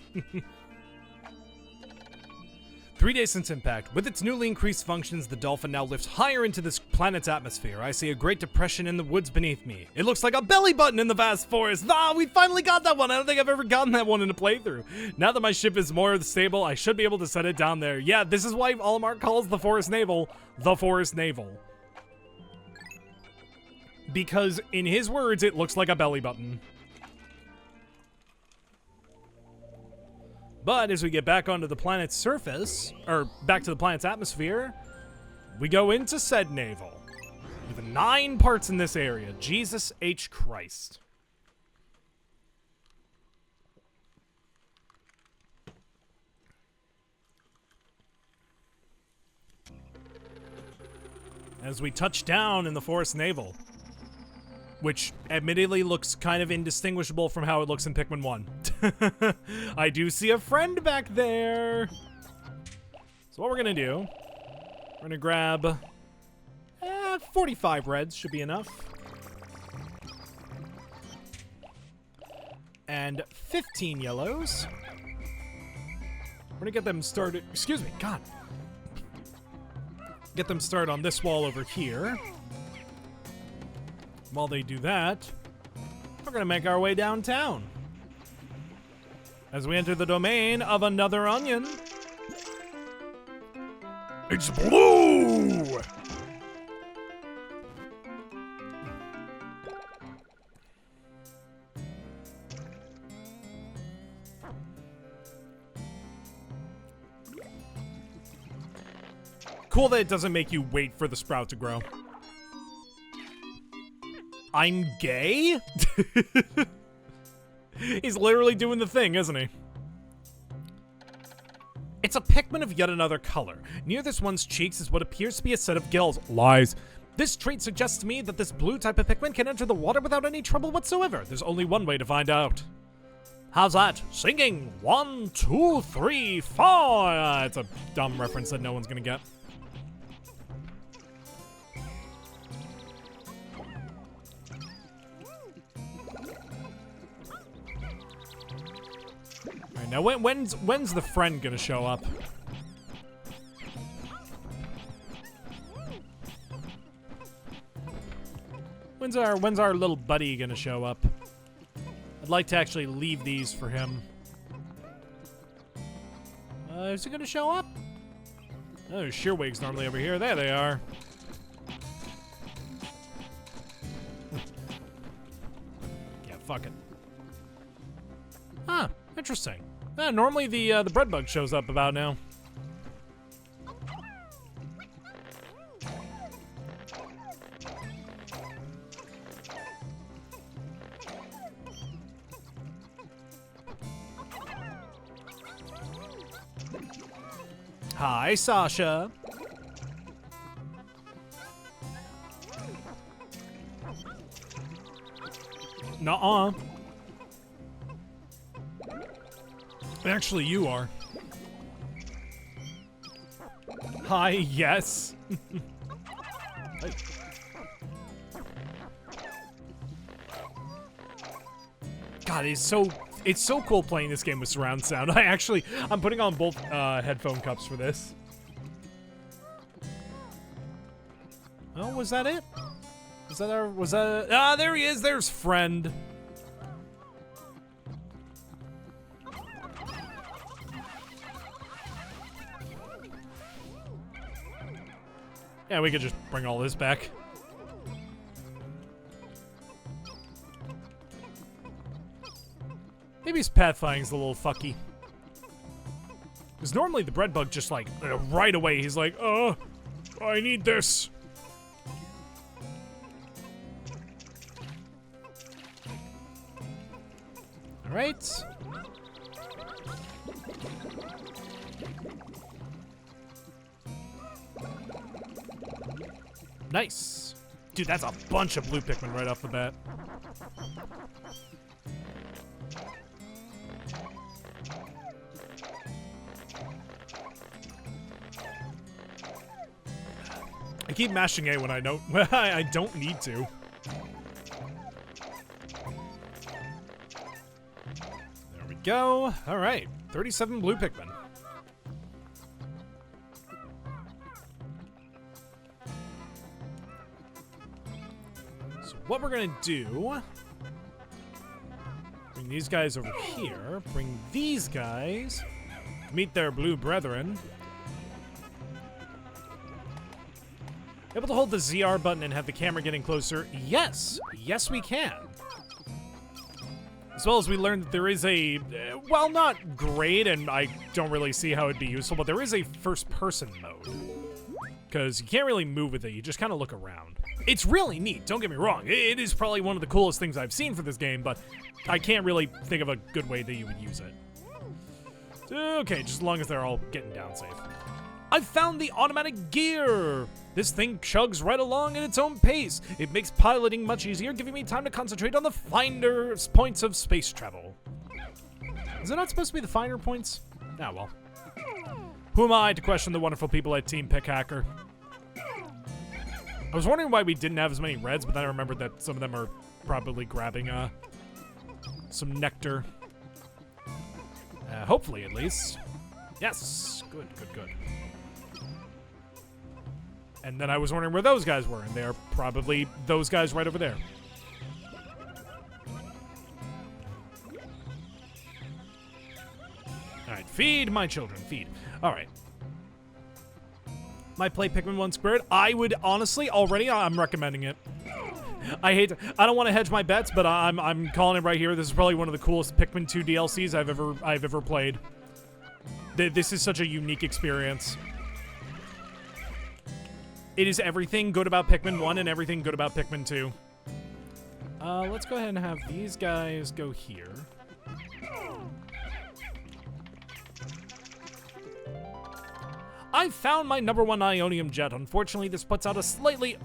3 days since impact. With its newly increased functions, the dolphin now lifts higher into this planet's atmosphere. I see a great depression in the woods beneath me. It looks like a belly button in the vast forest. Ah, we finally got that one. I don't think I've ever gotten that one in a playthrough. Now that my ship is more stable, I should be able to set it down there. Yeah, this is why Olimar calls the Forest Navel the Forest Navel. Because, in his words, it looks like a belly button. But as we get back onto the planet's surface, or back to the planet's atmosphere, we go into said navel. With 9 parts in this area. Jesus H. Christ. As we touch down in the forest navel, which admittedly looks kind of indistinguishable from how it looks in Pikmin 1. I do see a friend back there. So what we're gonna do, we're gonna grab 45 reds, should be enough. And 15 yellows. We're gonna get them started, excuse me, God. Get them started on this wall over here. While they do that, we're gonna make our way downtown. As we enter the domain of another onion. It's blue! Cool that it doesn't make you wait for the sprout to grow. I'm gay? He's literally doing the thing, isn't he? It's a Pikmin of yet another color. Near this one's cheeks is what appears to be a set of gills. Lies. This trait suggests to me that this blue type of Pikmin can enter the water without any trouble whatsoever. There's only one way to find out. How's that? Singing 1, 2, 3, 4. It's a dumb reference that no one's gonna get. Now, when's the friend gonna show up? When's our little buddy gonna show up? I'd like to actually leave these for him. Is he gonna show up? Oh, Shearwig's normally over here. There they are. Yeah, fuck it. Huh, interesting. Normally the bread bug shows up about now. Hi, Sasha. Nuh-uh. Actually, you are. Hi, yes. Hey. God, it's so cool playing this game with surround sound. I'm putting on both headphone cups for this. Oh, was that it? There he is. There's friend. Yeah, we could just bring all this back. Maybe his pathfinding's a little fucky. Because normally the bread bug just like, right away, he's like, oh, I need this. All right. Nice. Dude, that's a bunch of blue Pikmin right off the bat. I keep mashing A when I don't need to. There we go. All right, 37 blue Pikmin. So what we're gonna do? Bring these guys over here. Bring these guys to meet their blue brethren. Able to hold the ZR button and have the camera getting closer? Yes! Yes, we can. As well as we learned that there is a, well, not great, and I don't really see how it'd be useful, but there is a first-person mode. Because you can't really move with it, you just kind of look around. It's really neat, don't get me wrong. It is probably one of the coolest things I've seen for this game, but I can't really think of a good way that you would use it. Okay, just as long as they're all getting down safe. I've found the automatic gear! This thing chugs right along at its own pace. It makes piloting much easier, giving me time to concentrate on the finer points of space travel. Is it not supposed to be the finer points? Ah, well. Who am I to question the wonderful people at Team Pick Hacker? I was wondering why we didn't have as many reds, but then I remembered that some of them are probably grabbing some nectar. Hopefully, at least. Yes! Good, good, good. And then I was wondering where those guys were, and they're probably those guys right over there. Alright, feed my children, feed. Alright. Might play Pikmin 1². I would honestly, already, I'm recommending it. I don't want to hedge my bets, but I'm calling it right here. This is probably one of the coolest Pikmin 2 DLCs I've ever played. This is such a unique experience. It is everything good about Pikmin 1 and everything good about Pikmin 2. Let's go ahead and have these guys go here. I found my #1 Ionium jet. Unfortunately, this puts out a slightly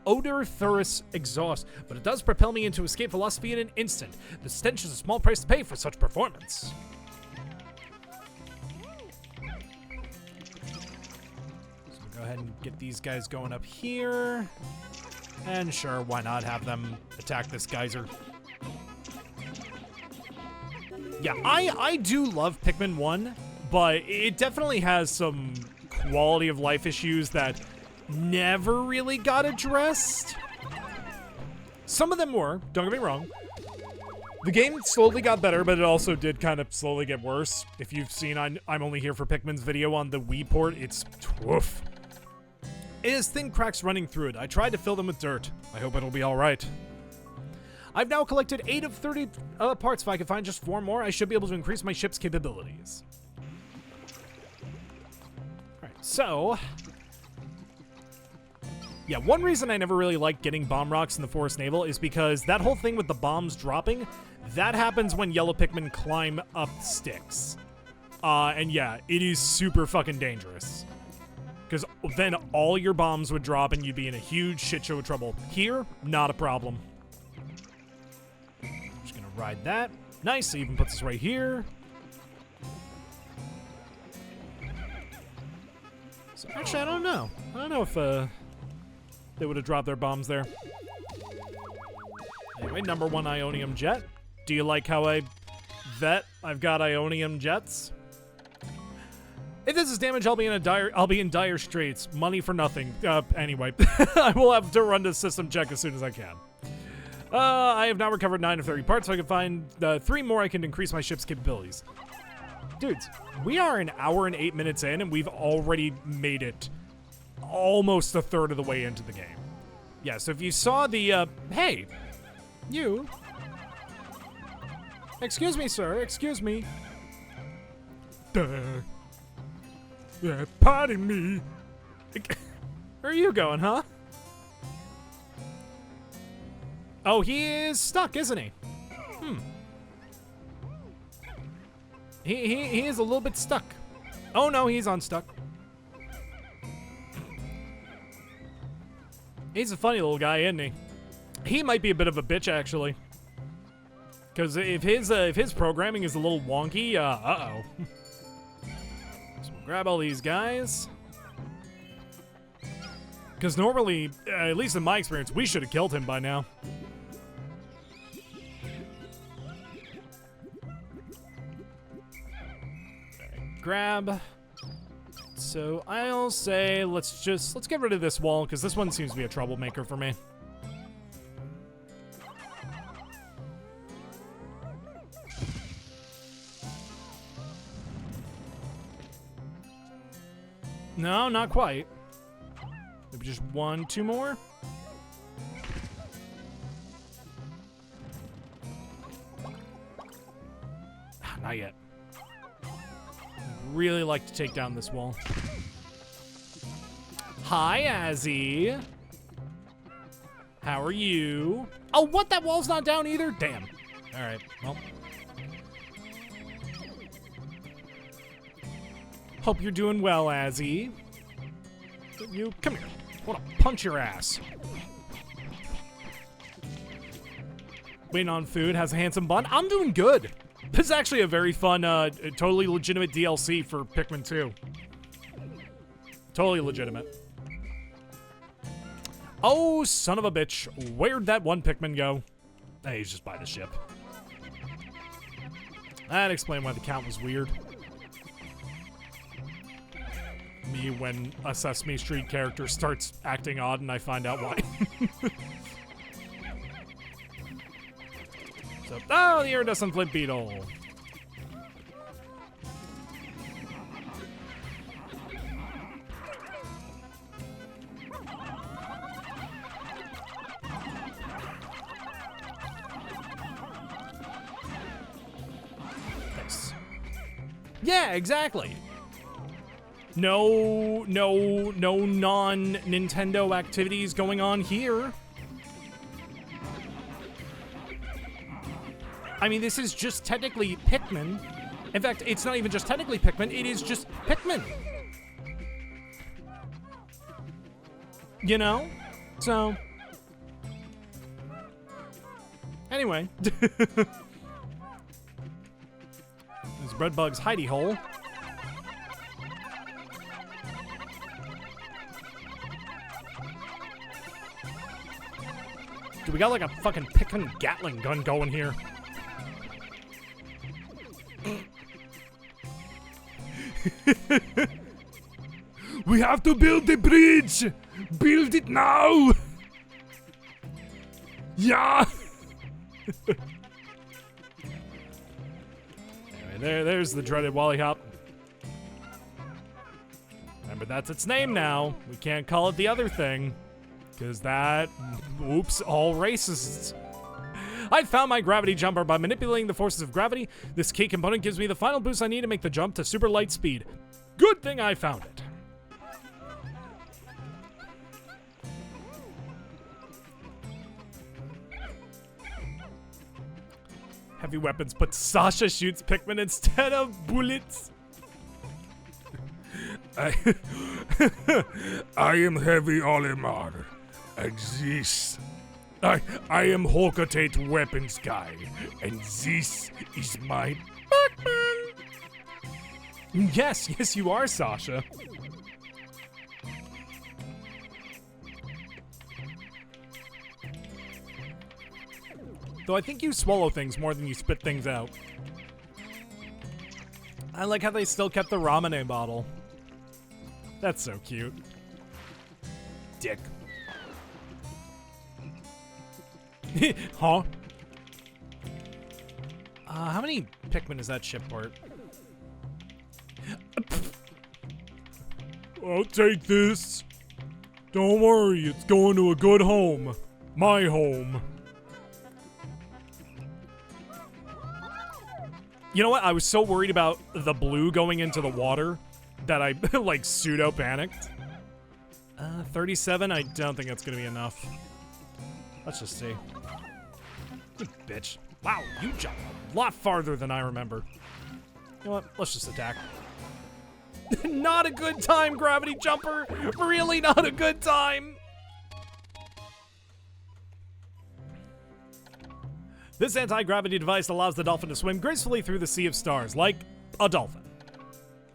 odoriferous exhaust, but it does propel me into escape velocity in an instant. The stench is a small price to pay for such performance. Go ahead and get these guys going up here. And sure, why not have them attack this geyser? Yeah, I do love Pikmin 1, but it definitely has some quality of life issues that never really got addressed. Some of them were, don't get me wrong. The game slowly got better, but it also did kind of slowly get worse. If you've seen I'm Only Here for Pikmin's video on the Wii port, it's woof. It has thin cracks running through it. I tried to fill them with dirt. I hope it'll be alright. I've now collected 8 of 30 parts. If I can find just 4 more, I should be able to increase my ship's capabilities. Alright, so... yeah, one reason I never really liked getting bomb rocks in the Forest Naval is because that whole thing with the bombs dropping, that happens when yellow Pikmin climb up sticks. And yeah, it is super fucking dangerous. Because then all your bombs would drop and you'd be in a huge shit show of trouble. Here, not a problem. Just gonna ride that. Nice, it even puts us right here. So actually, I don't know. I don't know if they would have dropped their bombs there. Anyway, number 1 Ionium Jet. Do you like how I've got Ionium Jets? If this is damage, I'll be in dire straits. Money for nothing. Anyway, I will have to run the system check as soon as I can. I have now recovered 9 of 30 parts, so I can find 3 more I can increase my ship's capabilities. Dudes, we are an hour and 8 minutes in, and we've already made it almost a third of the way into the game. Yeah, so if you saw the, hey, you. Excuse me, sir, excuse me. Yeah, pardon me. Where are you going, huh? Oh, he is stuck, isn't he? He is a little bit stuck. Oh no, he's unstuck. He's a funny little guy, isn't he? He might be a bit of a bitch, actually. Because if his programming is a little wonky, uh-oh. So we'll grab all these guys. Because normally, at least in my experience, we should have killed him by now. Grab. So I'll say let's get rid of this wall because this one seems to be a troublemaker for me. No, not quite. Maybe just 1, 2 more. Not yet. Really like to take down this wall. Hi, Azzy. How are you? Oh, what? That wall's not down either? Damn. All right, well. Hope you're doing well, Azzy. You, come here. I want to punch your ass. Waiting on food, has a handsome bun. I'm doing good. This is actually a very fun, totally legitimate DLC for Pikmin 2. Totally legitimate. Oh, son of a bitch. Where'd that one Pikmin go? Hey, he's just by the ship. That explains why the count was weird. Me when a Sesame Street character starts acting odd and I find out why. So, oh, the iridescent flint beetle. Nice. Yeah, exactly. No non-Nintendo activities going on here. I mean, this is just technically Pikmin. In fact, it's not even just technically Pikmin, it is just Pikmin. You know? So. Anyway. There's Breadbug's hidey hole. Dude, we got like a fucking Pikmin Gatling gun going here. We have to build the bridge! Build it now! Yeah! Anyway, there's the dreaded Wally Hop. Remember, that's its name now. We can't call it the other thing. Because that... Oops, all racists. I found my gravity jumper by manipulating the forces of gravity. This key component gives me the final boost I need to make the jump to super light speed. Good thing I found it. Heavy weapons, but Sasha shoots Pikmin instead of bullets. I, I am Heavy Olimar, and this, I am Holkatate Weapons Guy, and this is my Pikmin. Yes, you are, Sasha. Though I think you swallow things more than you spit things out. I like how they still kept the ramen bottle. That's so cute. Dick. Huh? How many Pikmin is that shipport? I'll take this. Don't worry, it's going to a good home. My home. You know what? I was so worried about the blue going into the water that I, like, pseudo-panicked. 37? I don't think that's gonna be enough. Let's just see. You bitch. Wow, you jumped a lot farther than I remember. You know what? Let's just attack. Not a good time, Gravity Jumper! Really not a good time! This anti-gravity device allows the dolphin to swim gracefully through the sea of stars, like a dolphin.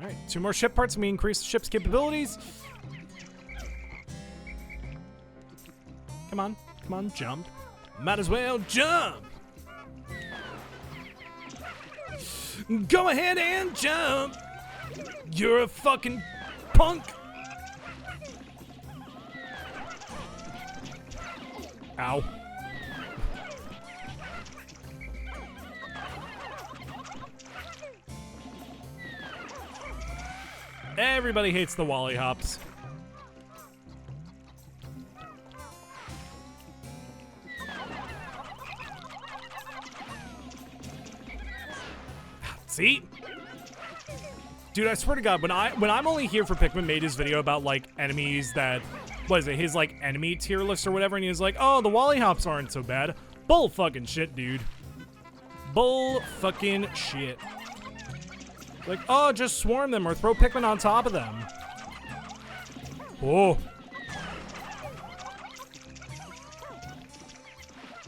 Alright, 2 more ship parts and we increase the ship's capabilities. Come on, jump. Might as well jump! Go ahead and jump! You're a fucking punk! Ow. Everybody hates the Wally Hops. See? Dude, I swear to God, when I'm only here for Pikmin made his video about like enemies that, what is it, his like enemy tier list or whatever, and he was like, oh, the Wally Hops aren't so bad. Bull fucking shit, dude. Bull fucking shit. Like, oh, just swarm them or throw Pikmin on top of them. Oh.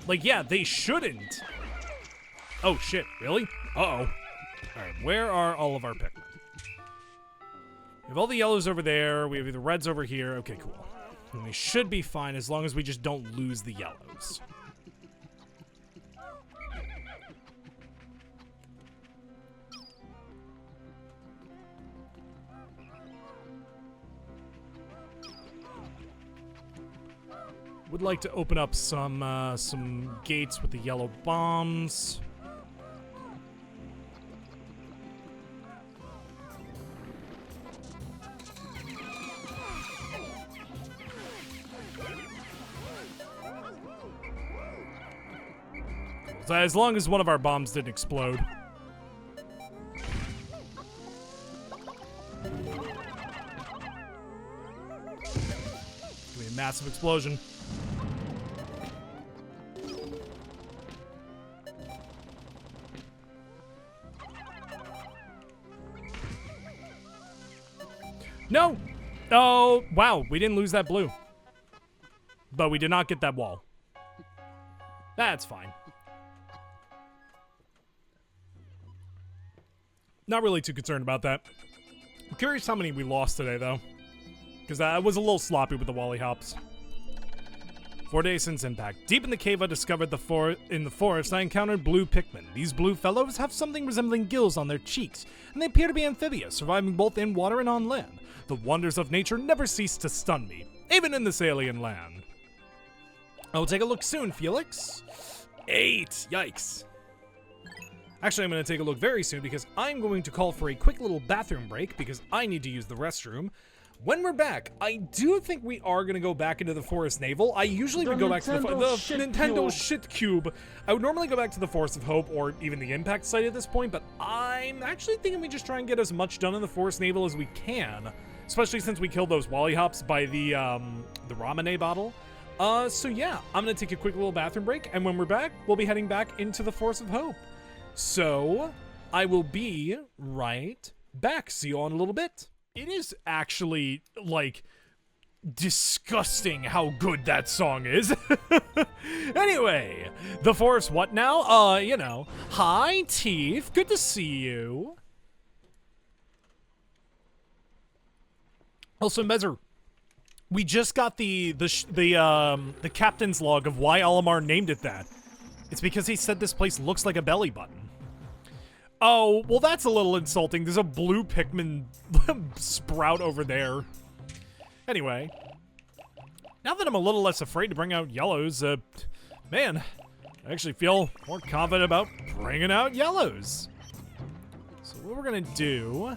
Like, yeah, they shouldn't. Oh, shit, really? Uh-oh. Alright, where are all of our Pikmin? We have all the yellows over there. We have the reds over here. Okay, cool. And we should be fine as long as we just don't lose the yellows. Would like to open up some gates with the yellow bombs. So as long as one of our bombs didn't explode. It's gonna be a massive explosion. No! Oh, wow, we didn't lose that blue. But we did not get that wall. That's fine. Not really too concerned about that. I'm curious how many we lost today, though. Because I was a little sloppy with the Wally Hops. 4 days since impact. Deep in the cave I discovered in the forest I encountered blue Pikmin. These blue fellows have something resembling gills on their cheeks, and they appear to be amphibious, surviving both in water and on land. The wonders of nature never cease to stun me, even in this alien land. I'll take a look soon, Felix. 8! Yikes. Actually, I'm going to take a look very soon because I'm going to call for a quick little bathroom break because I need to use the restroom. When we're back, I do think we are going to go back into the Forest Naval. I usually would go back to the Nintendo Shit Cube. I would normally go back to the Forest of Hope or even the Impact site at this point, but I'm actually thinking we just try and get as much done in the Forest Naval as we can, especially since we killed those Wally Hops by the Ramune bottle. So yeah, I'm going to take a quick little bathroom break, and when we're back, we'll be heading back into the Forest of Hope. So, I will be right back. See you all in a little bit. It is actually, like, disgusting how good that song is. Anyway, the forest what now? You know. Hi, Teeth. Good to see you. Also, Mezer, we just got the captain's log of why Olimar named it that. It's because he said this place looks like a belly button. Oh, well, that's a little insulting. There's a blue Pikmin sprout over there. Anyway, now that I'm a little less afraid to bring out yellows, man, I actually feel more confident about bringing out yellows. So what we're gonna do,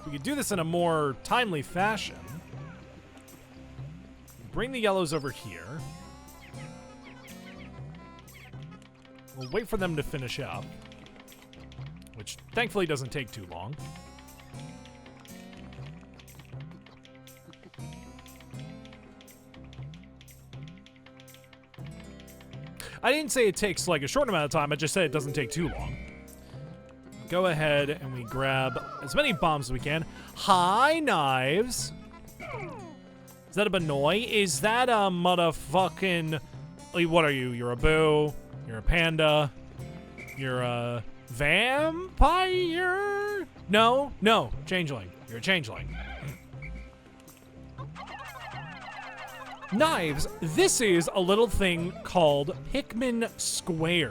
we could do this in a more timely fashion. Bring the yellows over here. We'll wait for them to finish up, which thankfully doesn't take too long. I didn't say it takes like a short amount of time, I just said it doesn't take too long. Go ahead and we grab as many bombs as we can. Hi, Knives. Is that a Benoy? Is that a motherfucking... Like, what are you? You're a boo. You're a panda. You're a vampire? No, no, changeling. You're a changeling. Knives, this is a little thing called Pikmin².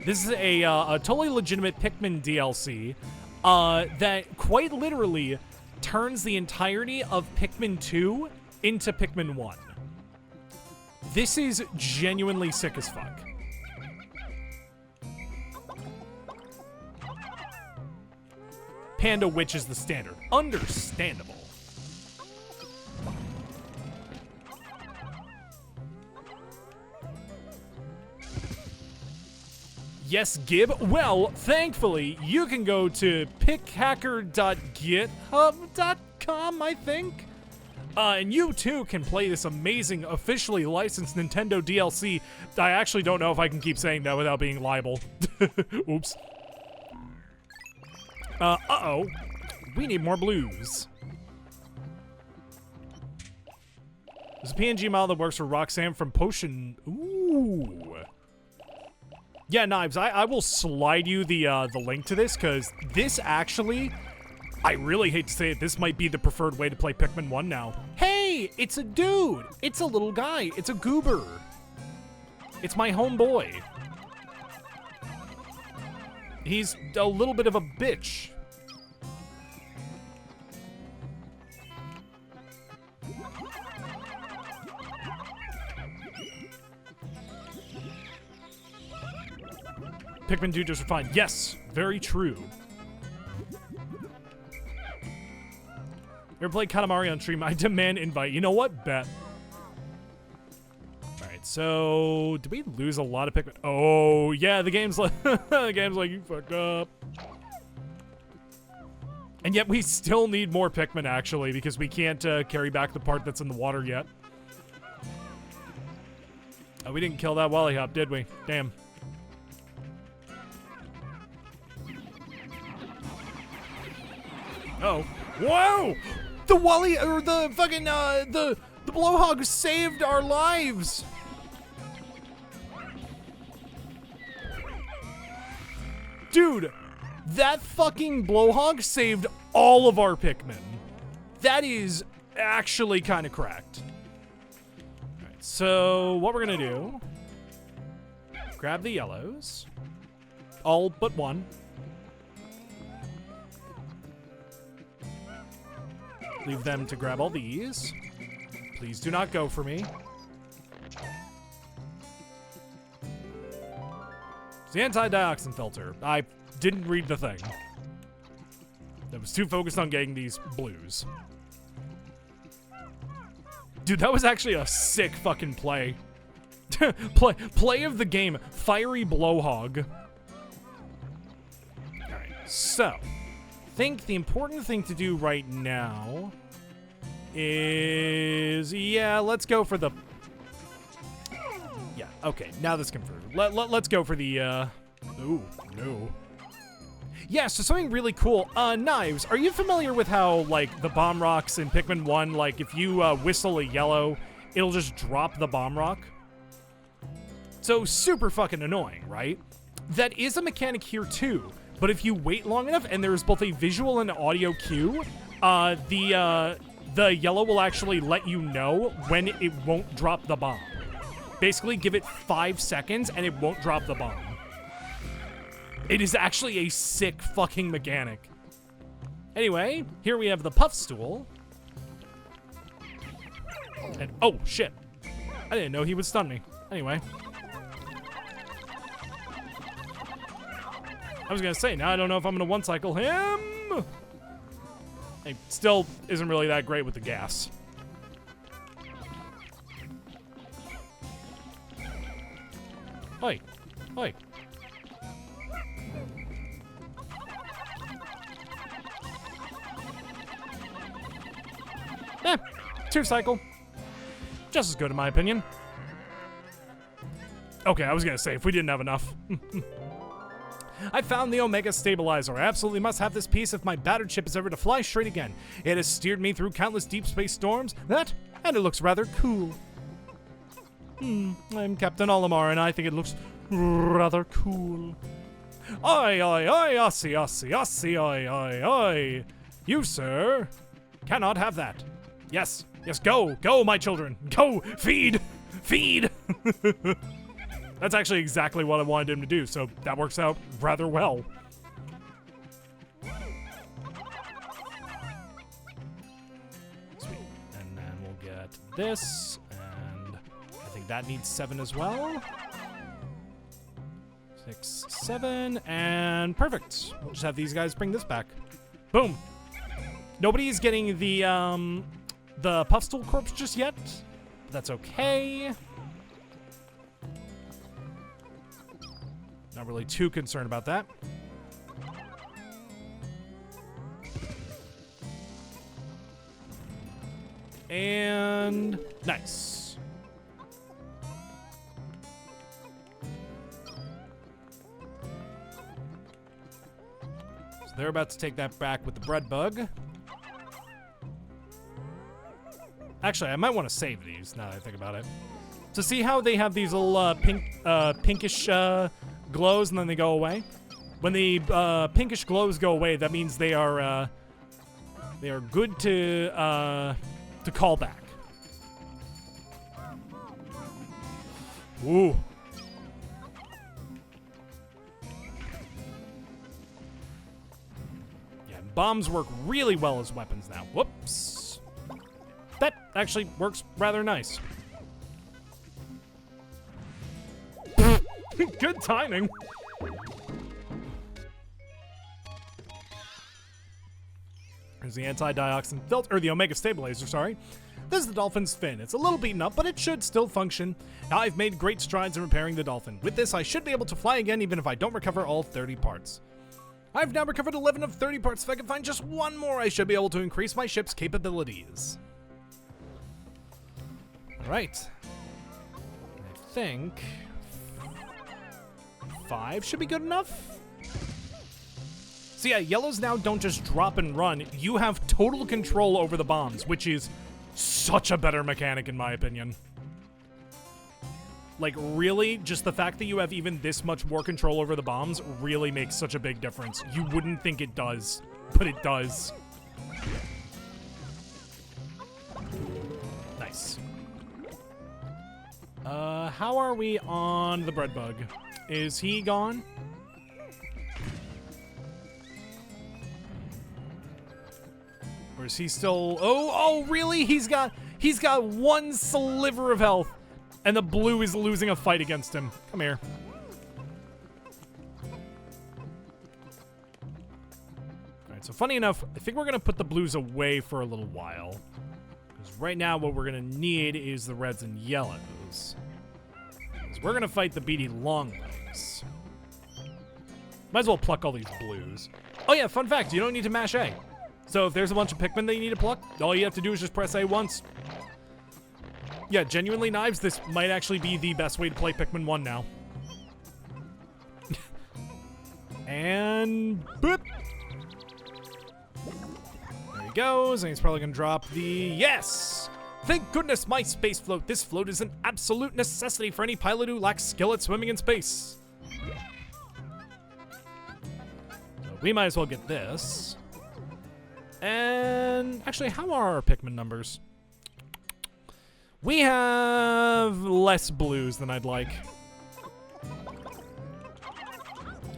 This is a totally legitimate Pikmin DLC that quite literally turns the entirety of Pikmin 2 into Pikmin 1. This is genuinely sick as fuck. Panda Witch is the standard. Understandable. Yes, Gib. Well, thankfully, you can go to pickhacker.github.com, I think. And you, too, can play this amazing, officially licensed Nintendo DLC. I actually don't know if I can keep saying that without being liable. Oops. Uh-oh. We need more blues. There's a PNG model that works for Roxanne from Potion. Ooh. Yeah, Knives, I will slide you the link to this, because this actually, I really hate to say it, this might be the preferred way to play Pikmin 1 now. Hey, it's a dude. It's a little guy. It's a goober. It's my homeboy. He's a little bit of a bitch. Pikmin dude just refined. Yes, very true. You ever played Katamari on stream? I demand invite. You know what? Bet. Alright, so did we lose a lot of Pikmin? Oh, yeah, the game's like the game's like you fucked up. And yet we still need more Pikmin actually, because we can't carry back the part that's in the water yet. Oh, we didn't kill that Wally Hop, did we? Damn. Oh. Whoa! The Wally, or the fucking, the Blowhog saved our lives! Dude, that fucking Blowhog saved all of our Pikmin. That is actually kind of cracked. Alright, so what we're gonna do, grab the yellows. All but one. Leave them to grab all these. Please do not go for me. It's the anti-dioxin filter. I didn't read the thing. I was too focused on getting these blues. Dude, that was actually a sick fucking play. play of the game. Fiery Blowhog. Alright, so I think the important thing to do right now is, yeah, let's go for the, okay, now that's confirmed. Let's go for the, ooh, no. Yeah, so something really cool. Knives, are you familiar with how, like, the bomb rocks in Pikmin 1, like, if you whistle a yellow, it'll just drop the bomb rock? So, super fucking annoying, right? That is a mechanic here, too. But if you wait long enough, and there's both a visual and audio cue, the yellow will actually let you know when it won't drop the bomb. Basically, give it 5 seconds, and it won't drop the bomb. It is actually a sick fucking mechanic. Anyway, here we have the puff stool. And, oh, shit. I didn't know he would stun me. Anyway. I was gonna say, now I don't know if I'm gonna one-cycle him. He still isn't really that great with the gas. Oi. Oi. Eh, 2-cycle. Just as good in my opinion. Okay, I was gonna say, if we didn't have enough. I found the Omega Stabilizer. I absolutely must have this piece if my battered ship is ever to fly straight again. It has steered me through countless deep space storms. And it looks rather cool. I'm Captain Olimar, and I think it looks rather cool. Oi, oi, oi, Ossie, Ossie, Ossie, oi, oi, oi. You, sir, cannot have that. Yes, yes, go, go, my children. Go, feed, feed. That's actually exactly what I wanted him to do, so that works out rather well. Sweet. And then we'll get this, and I think that needs 7 as well. 6, 7, and perfect. We'll just have these guys bring this back. Boom. Nobody's getting the Puffstool corpse just yet, but that's okay. Not really too concerned about that. And nice. So they're about to take that back with the bread bug. Actually, I might want to save these now that I think about it. So see how they have these little pinkish glows and then they go away? When the pinkish glows go away, that means they are good to call back. Ooh. Yeah, bombs work really well as weapons now. Whoops. That actually works rather nice. Good timing. There's the anti-dioxin filter, or the Omega Stabilizer, sorry. This is the dolphin's fin. It's a little beaten up, but it should still function. Now I've made great strides in repairing the dolphin. With this, I should be able to fly again, even if I don't recover all 30 parts. I've now recovered 11 of 30 parts. If I can find just one more, I should be able to increase my ship's capabilities. All right. I think 5 should be good enough. So yeah, yellows now don't just drop and run. You have total control over the bombs, which is such a better mechanic in my opinion. Like really, just the fact that you have even this much more control over the bombs really makes such a big difference. You wouldn't think it does, but it does. Nice. How are we on the bread bug? Is he gone? Or is he still... Oh, really? He's got one sliver of health. And the blue is losing a fight against him. Come here. Alright, so funny enough, I think we're going to put the blues away for a little while. Because right now what we're going to need is the reds and yellows. Because we're going to fight the beady longlegs. Might as well pluck all these blues. Oh yeah, fun fact, you don't need to mash A. So if there's a bunch of Pikmin that you need to pluck, all you have to do is just press A once. Yeah, genuinely, Knives, this might actually be the best way to play Pikmin 1 now. And boop. There he goes, and he's probably gonna drop the yes! Thank goodness my space float. This float is an absolute necessity for any pilot who lacks skill at swimming in space. So we might as well get this. And actually, how are our Pikmin numbers? We have less blues than I'd like.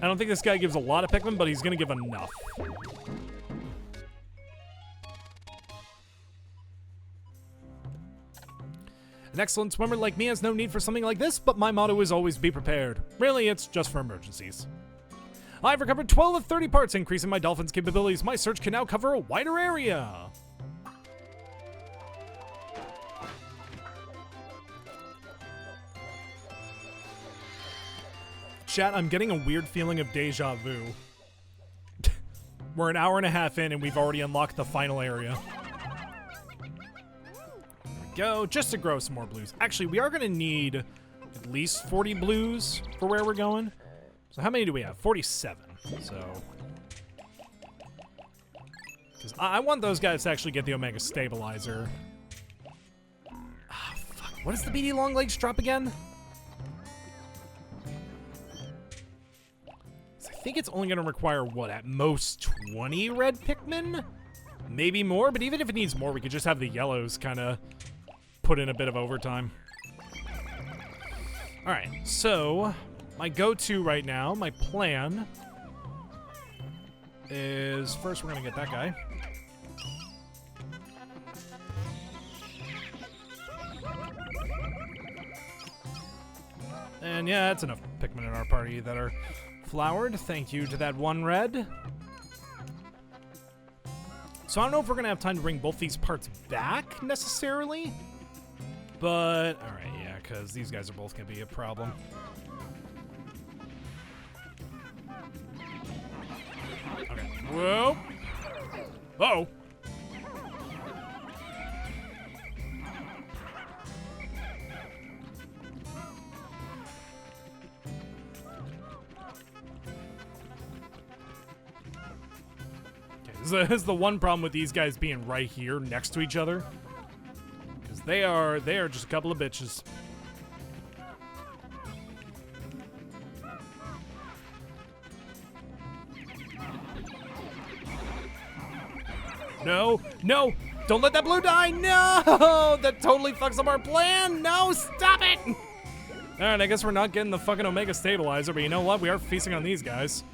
I don't think this guy gives a lot of Pikmin, but he's gonna give enough. An excellent swimmer like me has no need for something like this, but my motto is always be prepared. Really, it's just for emergencies. I've recovered 12 of 30 parts, increasing my dolphin's capabilities. My search can now cover a wider area. Chat, I'm getting a weird feeling of deja vu. We're an hour and a half in and we've already unlocked the final area. There we go, just to grow some more blues. Actually, we are gonna need at least 40 blues for where we're going. So how many do we have? 47, so. Because I want those guys to actually get the Omega Stabilizer. Ah, fuck, what does the BD Longlegs drop again? I think it's only going to require, what, at most 20 red Pikmin? Maybe more, but even if it needs more, we could just have the yellows kind of put in a bit of overtime. Alright, so my go-to right now, my plan, is first we're going to get that guy. And yeah, that's enough Pikmin in our party that are flowered. Thank you to that one red. So I don't know if we're gonna have time to bring both these parts back necessarily, but all right, yeah, because these guys are both gonna be a problem. Okay. Whoa. Uh-oh. This is the one problem with these guys being right here next to each other, because they are just a couple of bitches. No, no, don't let that blue die. No, that totally fucks up our plan. No, stop it. All right, I guess we're not getting the fucking Omega Stabilizer, but you know what? We are feasting on these guys.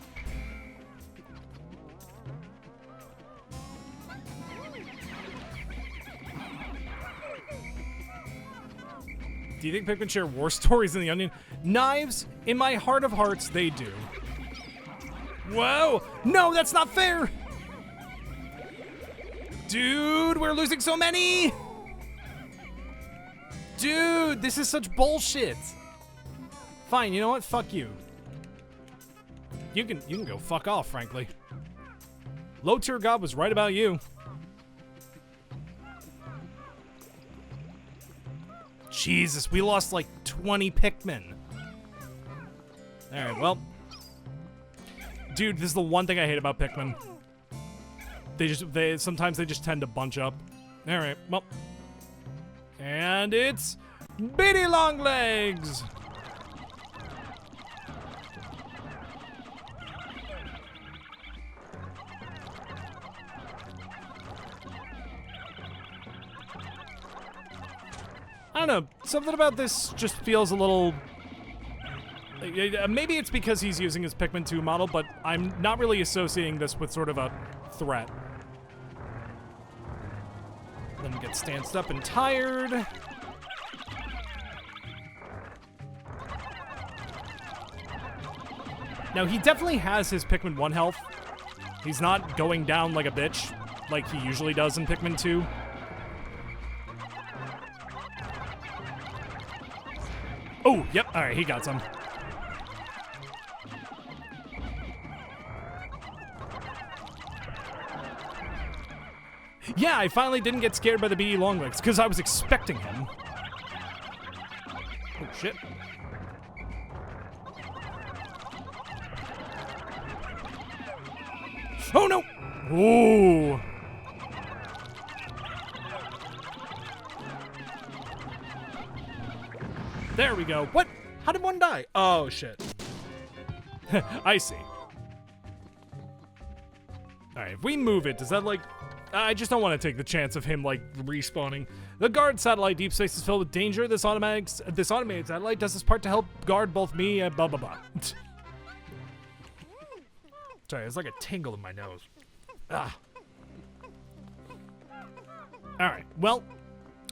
Do you think Pikmin share war stories in the Onion? Knives, in my heart of hearts, they do. Whoa! No, that's not fair! Dude, we're losing so many! Dude, this is such bullshit. Fine, you know what? Fuck you. You can go fuck off, frankly. Low tier god was right about you. Jesus, we lost like 20 Pikmin. Alright, well. Dude, this is the one thing I hate about Pikmin. Sometimes they just tend to bunch up. Alright, well. And it's BD Longlegs! I don't know, something about this just feels a little... Maybe it's because he's using his Pikmin² model, but I'm not really associating this with sort of a threat. Let him get stanced up and tired. Now, he definitely has his Pikmin 1 health. He's not going down like a bitch, like he usually does in Pikmin 2. Oh, yep, alright, he got some. Yeah, I finally didn't get scared by the BD Longlegs, because I was expecting him. Oh, shit. Oh no! Ooh. There we go. What? How did one die? Oh, shit. I see. Alright, if we move it, does that, like... I just don't want to take the chance of him, like, respawning. The guard satellite deep space is filled with danger. This automated satellite does its part to help guard both me and blah, blah, blah. Sorry, it's like a tingle in my nose. Ah. Alright, well,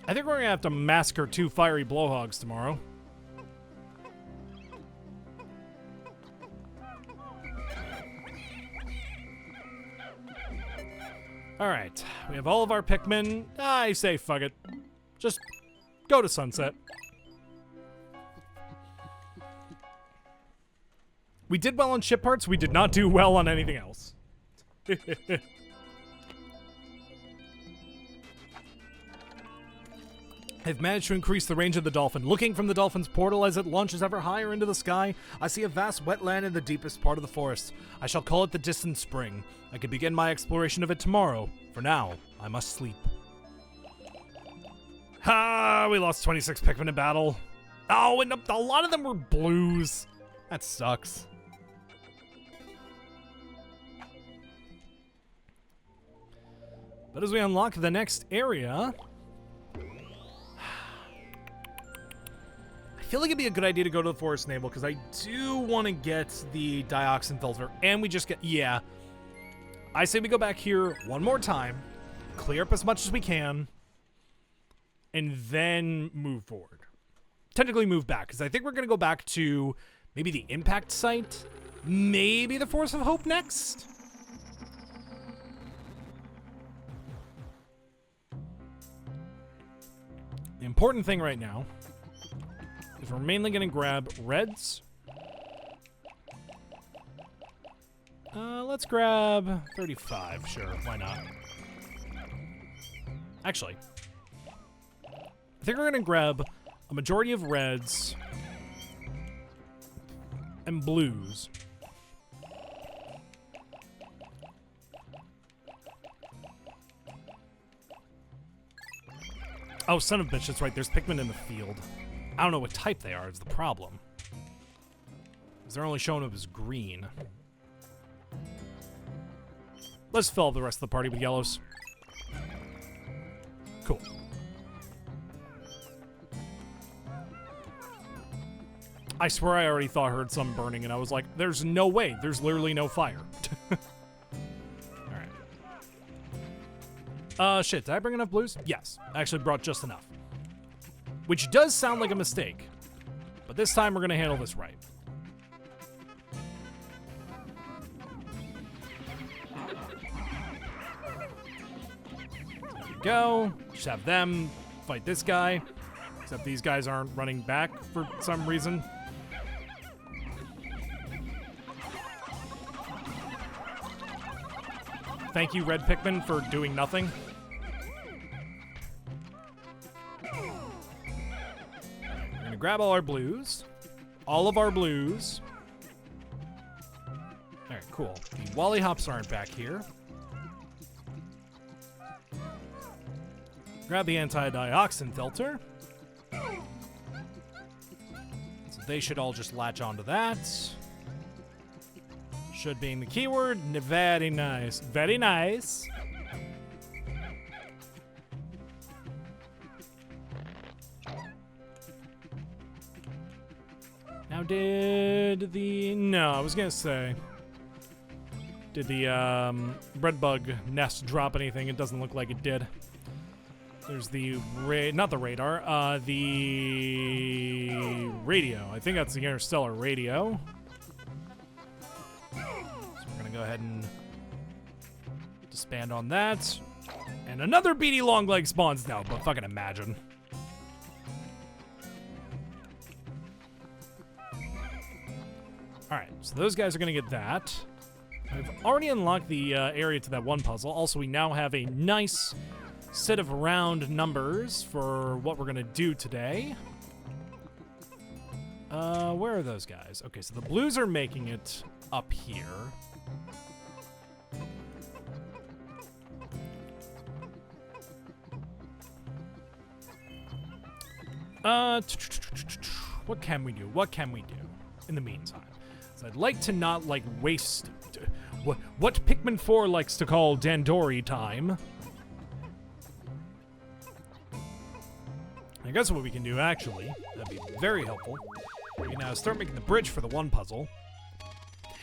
I think we're going to have to massacre 2 fiery blowhogs tomorrow. Alright, we have all of our Pikmin. I say fuck it. Just go to sunset. We did well on ship parts, we did not do well on anything else. I've managed to increase the range of the dolphin. Looking from the dolphin's portal as it launches ever higher into the sky, I see a vast wetland in the deepest part of the forest. I shall call it the Distant Spring. I could begin my exploration of it tomorrow. For now, I must sleep. Ha! We lost 26 Pikmin in battle. Oh, and a lot of them were blues. That sucks. But as we unlock the next area... I feel like it'd be a good idea to go to the Forest Navel because I do want to get the dioxin filter, and we just get, yeah. I say we go back here one more time, clear up as much as we can, and then move forward. Technically move back, because I think we're going to go back to maybe the impact site, maybe the Force of Hope next. The important thing right now is we're mainly going to grab reds. Let's grab 35, sure, why not? Actually, I think we're going to grab a majority of reds and blues. Oh, son of a bitch, that's right, there's Pikmin in the field. I don't know what type they are, is the problem. Because they're only showing up as green. Let's fill up the rest of the party with yellows. Cool. I swear I already thought I heard some burning, and I was like, there's no way. There's literally no fire. Alright. Shit, did I bring enough blues? Yes. I actually brought just enough. Which does sound like a mistake. But this time we're going to handle this right. There we go. Just have them fight this guy. Except these guys aren't running back for some reason. Thank you, Red Pikmin, for doing nothing. We're gonna grab all our blues. All of our blues. Alright, cool. The Wally Hops aren't back here. Grab the anti-dioxin filter. So they should all just latch onto that. Should being the keyword. Very nice. Very nice. Now did the... No, I was gonna say... Did the bread bug nest drop anything? It doesn't look like it did. There's the... Not the radar. The... radio. I think that's the interstellar radio. Go ahead and disband on that. And another beady longleg spawns now, but fucking imagine. Alright, so those guys are gonna get that. I've already unlocked the area to that one puzzle. Also, we now have a nice set of round numbers for what we're gonna do today. Where are those guys? Okay, so the blues are making it up here. What can we do? What can we do in the meantime? So I'd like to not, like, waste what Pikmin4 likes to call Dandori time. I guess what we can do, actually, that'd be very helpful. We can now start making the bridge for the one puzzle.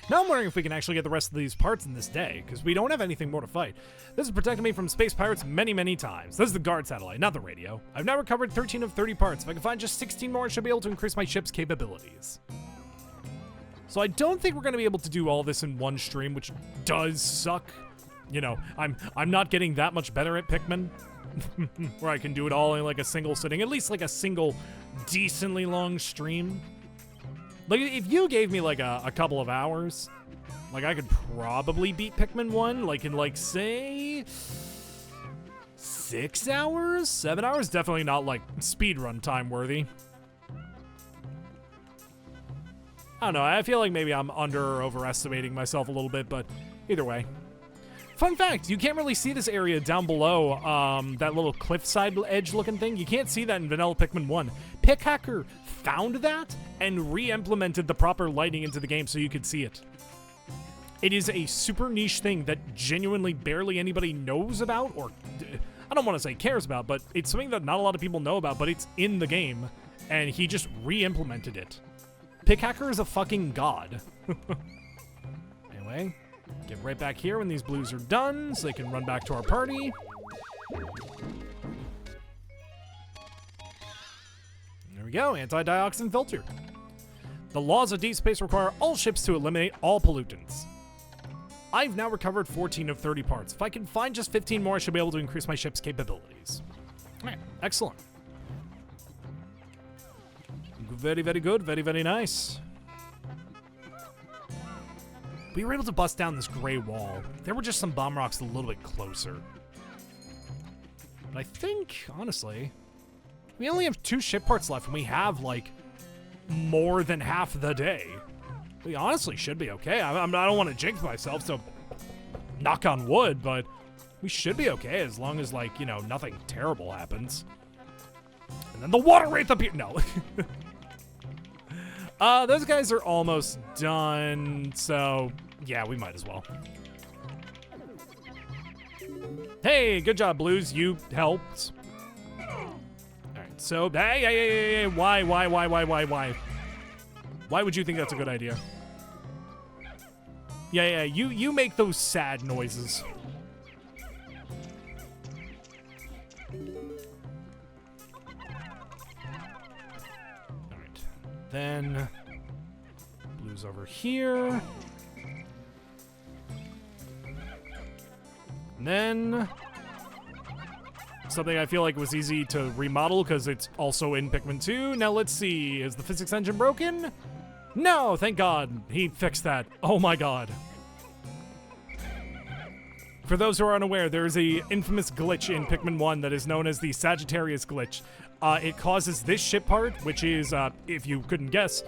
Now I'm wondering if we can actually get the rest of these parts in this day, because we don't have anything more to fight. This has protected me from space pirates many, many times. This is the guard satellite, not the radio. I've now recovered 13 of 30 parts. If I can find just 16 more, I should be able to increase my ship's capabilities. So I don't think we're going to be able to do all this in one stream, which does suck. You know, I'm not getting that much better at Pikmin, where I can do it all in like a single sitting, at least like a single decently long stream. Like, if you gave me, like, a couple of hours, like, I could probably beat Pikmin 1, like, in, like, say, 6 hours? 7 hours? Definitely not, like, speedrun time worthy. I don't know, I feel like maybe I'm under or overestimating myself a little bit, but either way. Fun fact, you can't really see this area down below, that little cliffside edge looking thing. You can't see that in vanilla Pikmin 1. Pickhacker found that and re-implemented the proper lighting into the game so you could see it. It is a super niche thing that genuinely barely anybody knows about, or I don't want to say cares about, but it's something that not a lot of people know about, but it's in the game, and he just re-implemented it. Pickhacker is a fucking god. Anyway, get right back here when these blues are done, so they can run back to our party. There we go, anti-dioxin filter. The laws of deep space require all ships to eliminate all pollutants. I've now recovered 14 of 30 parts. If I can find just 15 more, I should be able to increase my ship's capabilities. Alright, excellent. Very, very good, very, very nice. We were able to bust down this gray wall. There were just some bomb rocks a little bit closer. But I think, honestly, we only have 2 ship parts left, and we have, like, more than half the day. We honestly should be okay. I don't want to jinx myself, so knock on wood, but we should be okay as long as, like, you know, nothing terrible happens. And then the water wraith appears. No. Those guys are almost done, so yeah, we might as well. Hey, good job, Blues. You helped. Alright, so, hey, why? Why would you think that's a good idea? Yeah, you make those sad noises. Alright, then Blues over here. And then something I feel like was easy to remodel because it's also in Pikmin 2. Now let's see, is the physics engine broken? No, thank God, he fixed that. Oh my God. For those who are unaware, there is a infamous glitch in Pikmin 1 that is known as the Sagittarius glitch. It causes this ship part, which is, if you couldn't guess,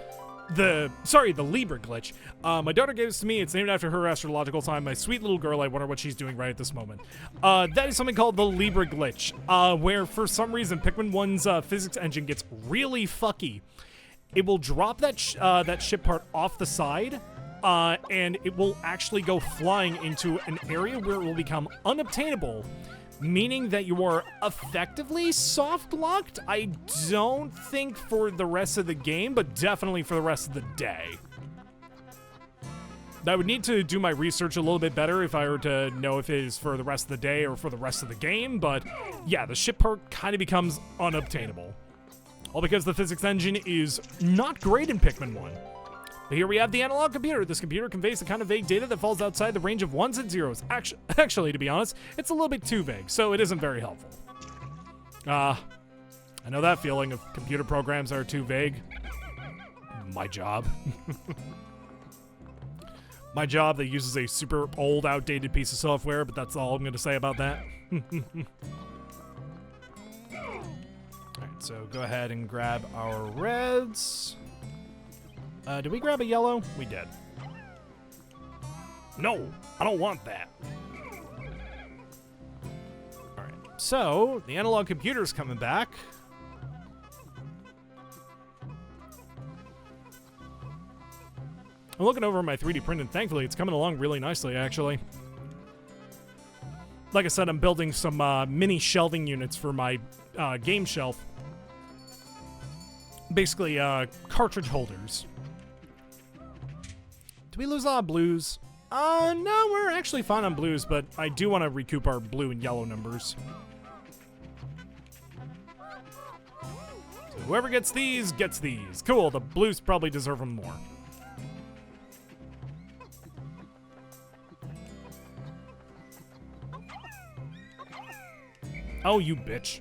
the Libra glitch. My daughter gave this to me. It's named after her astrological sign. My sweet little girl, I wonder what she's doing right at this moment. That is something called the Libra glitch, where for some reason Pikmin 1's physics engine gets really fucky. It will drop that ship part off the side, and it will actually go flying into an area where it will become unobtainable, meaning that you are effectively soft-locked. I don't think for the rest of the game, but definitely for the rest of the day. I would need to do my research a little bit better if I were to know if it is for the rest of the day or for the rest of the game, but yeah, the ship part kind of becomes unobtainable. All because the physics engine is not great in Pikmin 1. But here we have the analog computer. This computer conveys the kind of vague data that falls outside the range of ones and zeros. Actually, to be honest, it's a little bit too vague, so it isn't very helpful. I know that feeling of computer programs that are too vague. My job. My job that uses a super old, outdated piece of software, but that's all I'm going to say about that. Alright, so go ahead and grab our reds. Did we grab a yellow? We did. No, I don't want that. Alright, so the analog computer's coming back. I'm looking over my 3D print, and thankfully it's coming along really nicely, actually. Like I said, I'm building some mini shelving units for my game shelf. Basically, cartridge holders. Did we lose a lot of blues? No, we're actually fine on blues, but I do want to recoup our blue and yellow numbers. So whoever gets these, gets these. Cool, the blues probably deserve them more. Oh, you bitch.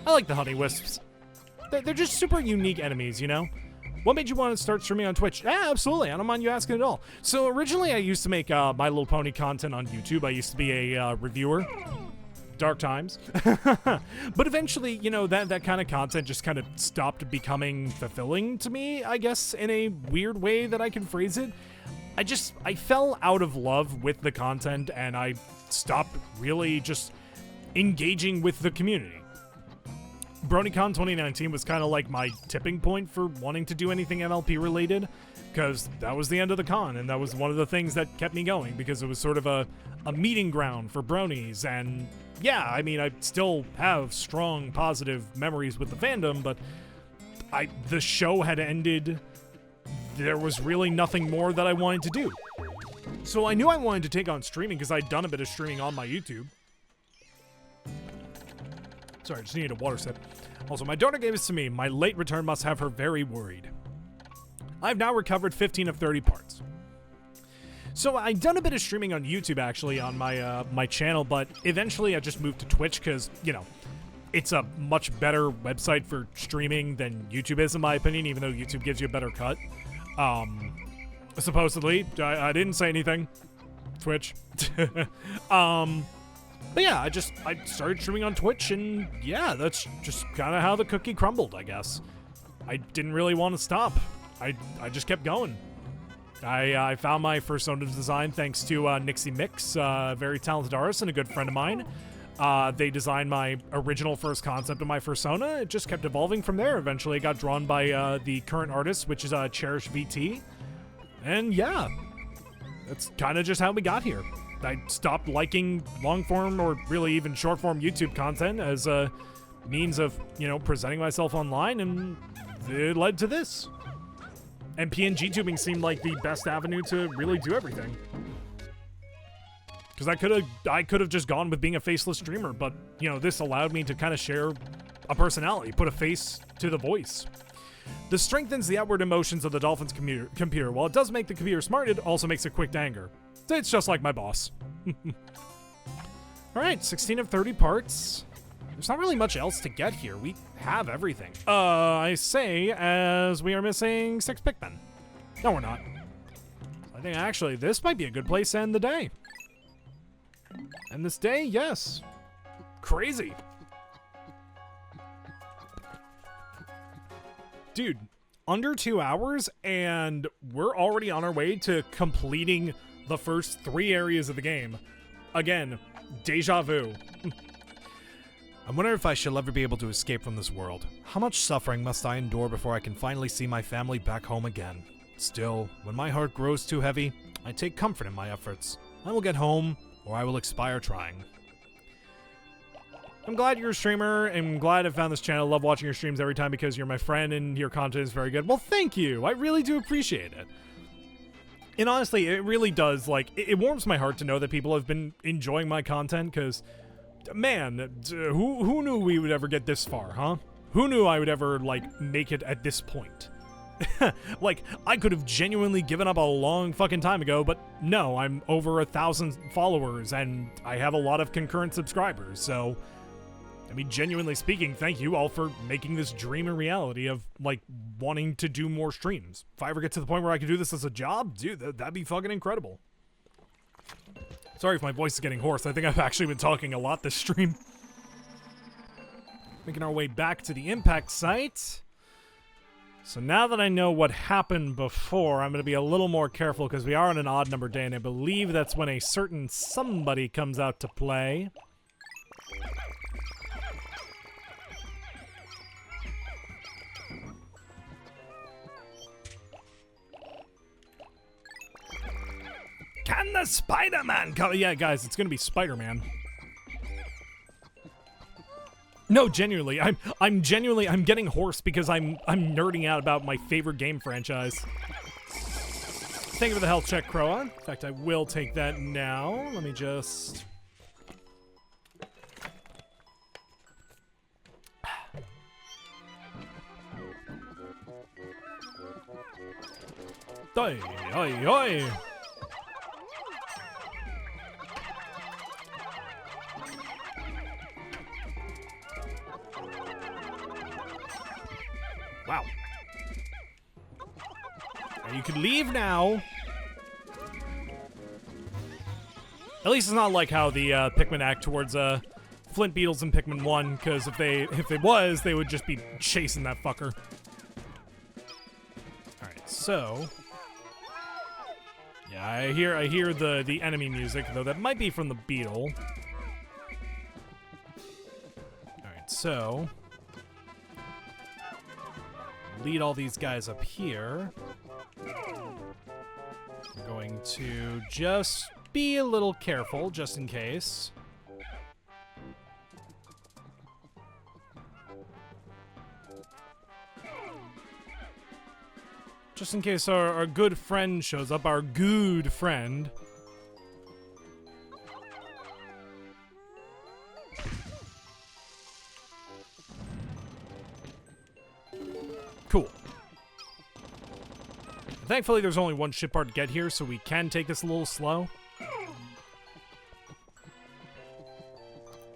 I like the honey wisps. They're just super unique enemies, you know? What made you want to start streaming on Twitch? Yeah, absolutely. I don't mind you asking at all. So originally I used to make My Little Pony content on YouTube. I used to be a reviewer. Dark times. But eventually, you know, that kind of content just kind of stopped becoming fulfilling to me, I guess, in a weird way that I can phrase it. I fell out of love with the content, and I stopped really just engaging with the community. BronyCon 2019 was kind of like my tipping point for wanting to do anything MLP related, because that was the end of the con, and that was one of the things that kept me going, because it was sort of a meeting ground for bronies. And yeah, I mean, I still have strong positive memories with the fandom, but the show had ended. There was really nothing more that I wanted to do. So I knew I wanted to take on streaming, because I'd done a bit of streaming on my YouTube. Sorry, I just needed a water sip. Also, my daughter gave this to me. My late return must have her very worried. I've now recovered 15 of 30 parts. So I'd done a bit of streaming on YouTube, actually, on my my channel, but eventually I just moved to Twitch because, you know, it's a much better website for streaming than YouTube is, in my opinion, even though YouTube gives you a better cut. Supposedly. I didn't say anything. Twitch. But yeah, I started streaming on Twitch, and yeah, that's just kind of how the cookie crumbled, I guess. I didn't really want to stop. I just kept going. I found my fursona design thanks to Nixie Mix, a very talented artist and a good friend of mine. They designed my original first concept of my fursona. It just kept evolving from there. Eventually, it got drawn by the current artist, which is Cherish VT. And yeah, that's kind of just how we got here. I stopped liking long-form or really even short-form YouTube content as a means of, you know, presenting myself online, and it led to this. And PNG tubing seemed like the best avenue to really do everything. Because I could have just gone with being a faceless streamer, but, you know, this allowed me to kind of share a personality, put a face to the voice. This strengthens the outward emotions of the Dolphins computer. While it does make the computer smart, it also makes it quick to anger. It's just like my boss. Alright, 16 of 30 parts. There's not really much else to get here. We have everything. I say as we are missing 6 Pikmin. No, we're not. I think actually this might be a good place to end the day. And this day, yes. Crazy. Dude, under 2 hours, and we're already on our way to completing the first 3 areas of the game. Again, deja vu. I wonder if I shall ever be able to escape from this world. How much suffering must I endure before I can finally see my family back home again? Still, when my heart grows too heavy, I take comfort in my efforts. I will get home, or I will expire trying. I'm glad you're a streamer, and I'm glad I found this channel. Love watching your streams every time because you're my friend and your content is very good. Well, thank you. I really do appreciate it. And honestly, it really does, like, it warms my heart to know that people have been enjoying my content, because, man, who knew we would ever get this far, huh? Who knew I would ever, like, make it at this point? Like, I could have genuinely given up a long fucking time ago, but no, I'm over 1,000 followers, and I have a lot of concurrent subscribers, so... I mean, genuinely speaking, thank you all for making this dream a reality of, like, wanting to do more streams. If I ever get to the point where I could do this as a job, dude, that'd be fucking incredible. Sorry if my voice is getting hoarse. I think I've actually been talking a lot this stream. Making our way back to the impact site. So now that I know what happened before, I'm going to be a little more careful because we are on an odd number day, and I believe that's when a certain somebody comes out to play. Can the Spider-Man come? Yeah, guys, it's going to be Spider-Man. No, genuinely, I'm getting hoarse because I'm nerding out about my favorite game franchise. Thank you for the health check, Croa. In fact, I will take that now. Let me just... Oi, oi, oi! Wow. And you can leave now. At least it's not like how the Pikmin act towards Flint Beetles in Pikmin 1, because if it was, they would just be chasing that fucker. Alright, so... Yeah, I hear the enemy music, though that might be from the beetle. Alright, so... lead all these guys up here. I'm going to just be a little careful, just in case. Just in case our good friend shows up, our good friend. Cool. Thankfully, there's only one ship part to get here, so we can take this a little slow.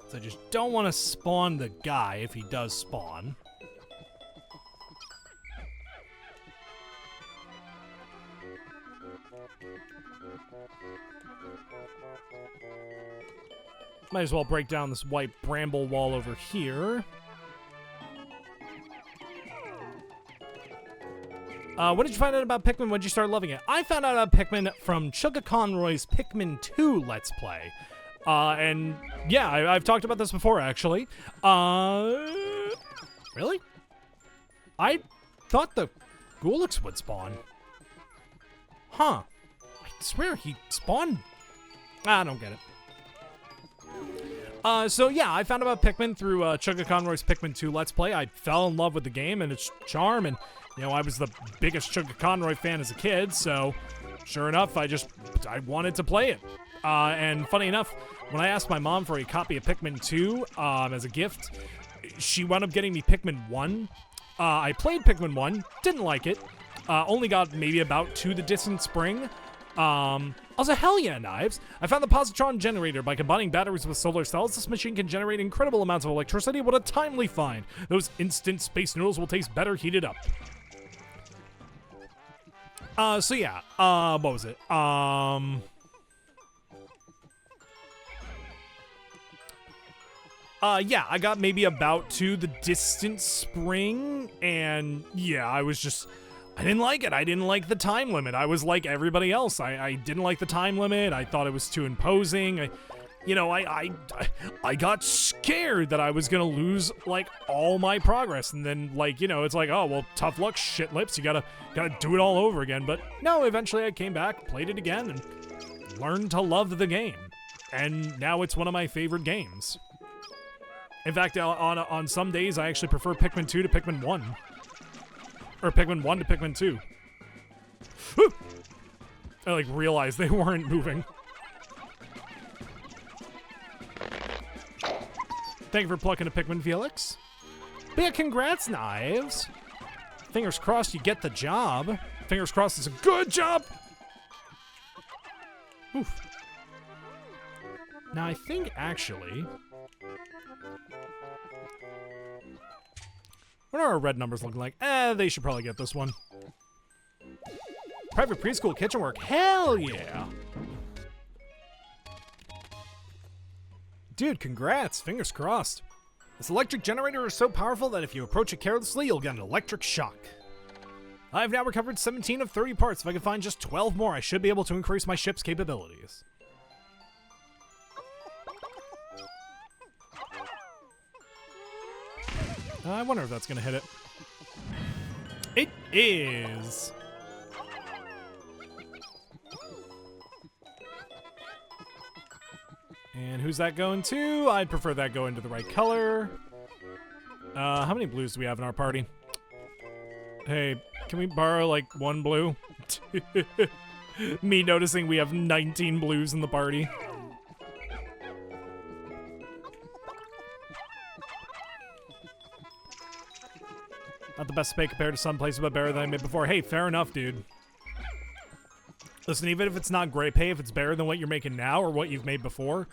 So I just don't want to spawn the guy if he does spawn. Might as well break down this white bramble wall over here. When did you find out about Pikmin? When did you start loving it? I found out about Pikmin from Chugga Conroy's Pikmin 2 Let's Play. And yeah, I've talked about this before, actually. Really? I thought the Gulix would spawn. Huh. I swear he spawned. I don't get it. So yeah, I found out about Pikmin through Chugga Conroy's Pikmin 2 Let's Play. I fell in love with the game and its charm, and you know, I was the biggest Chugga Conroy fan as a kid, so sure enough, I wanted to play it. And funny enough, when I asked my mom for a copy of Pikmin 2 as a gift, she wound up getting me Pikmin 1. I played Pikmin 1, didn't like it, only got maybe about to the distant spring. Also, hell yeah, Knives. I found the positron generator. By combining batteries with solar cells, this machine can generate incredible amounts of electricity. What a timely find. Those instant space noodles will taste better heated up. So yeah, what was it? Yeah, I got maybe about to the distant spring, and yeah, I didn't like it. I didn't like the time limit. I was like everybody else. I didn't like the time limit. I thought it was too imposing. I got scared that I was gonna lose like all my progress, and then like, you know, it's like, oh well, tough luck, shit lips. You gotta do it all over again. But no, eventually I came back, played it again, and learned to love the game. And now it's one of my favorite games. In fact, on some days I actually prefer Pikmin 2 to Pikmin 1. Or Pikmin 1 to Pikmin 2. Whew! I like realized they weren't moving. Thank you for plucking a Pikmin, Felix. But yeah, congrats, Knives. Fingers crossed you get the job. Fingers crossed it's a good job. Oof. Now I think actually... what are our red numbers looking like? They should probably get this one. Private preschool kitchen work. Hell yeah. Dude, congrats. Fingers crossed. This electric generator is so powerful that if you approach it carelessly, you'll get an electric shock. I've now recovered 17 of 30 parts. If I can find just 12 more, I should be able to increase my ship's capabilities. I wonder if that's going to hit it. It is. And who's that going to? I'd prefer that go into the right color. How many blues do we have in our party? Hey, can we borrow, like, one blue? Me noticing we have 19 blues in the party. Not the best pay compared to some places, but better than I made before. Hey, fair enough, dude. Listen, even if it's not great pay, if it's better than what you're making now or what you've made before,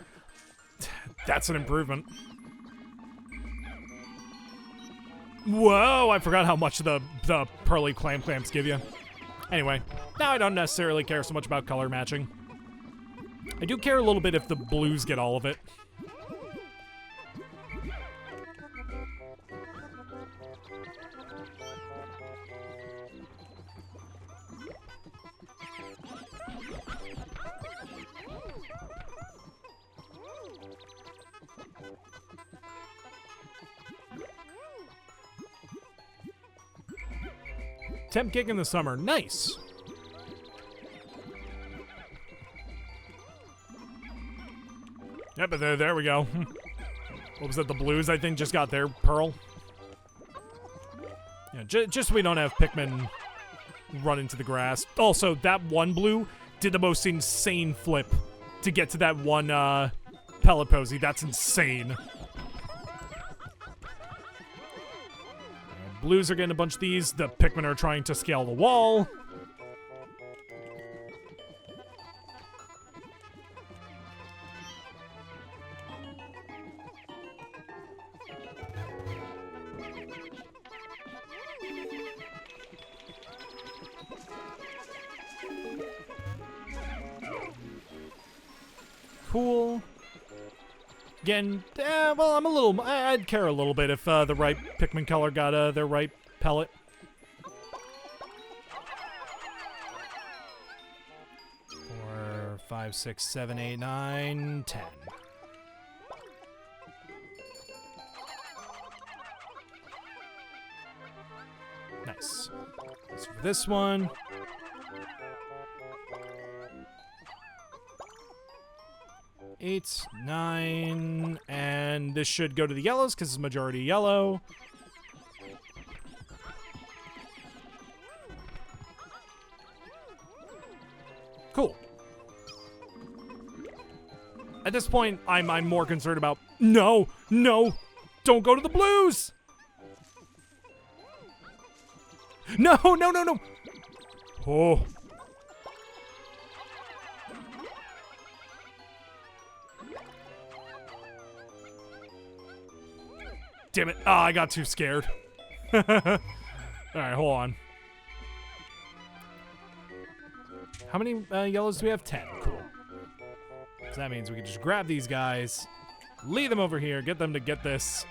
that's an improvement. Whoa, I forgot how much the pearly clamps give you. Anyway, now I don't necessarily care so much about color matching. I do care a little bit if the blues get all of it. Temp gig in the summer. Nice. Yeah, but there we go. What was that? The blues, I think, just got their pearl. Yeah, just so we don't have Pikmin run into the grass. Also, that one blue did the most insane flip to get to that one pellet posy. That's insane. Blues are getting a bunch of these. The Pikmin are trying to scale the wall. Cool. Again, well, I'd care a little bit if the right Pikmin color got their right pellet. Four, 5, 6, 7, 8, 9, 10. Nice. This for this one. Eight, 9, and this should go to the yellows because it's majority yellow. Cool. At this point, I'm more concerned about no, don't go to the blues. No. Oh. Damn it. I got too scared. Alright, hold on. How many yellows do we have? 10. Cool. So that means we can just grab these guys, lead them over here, get them to get this.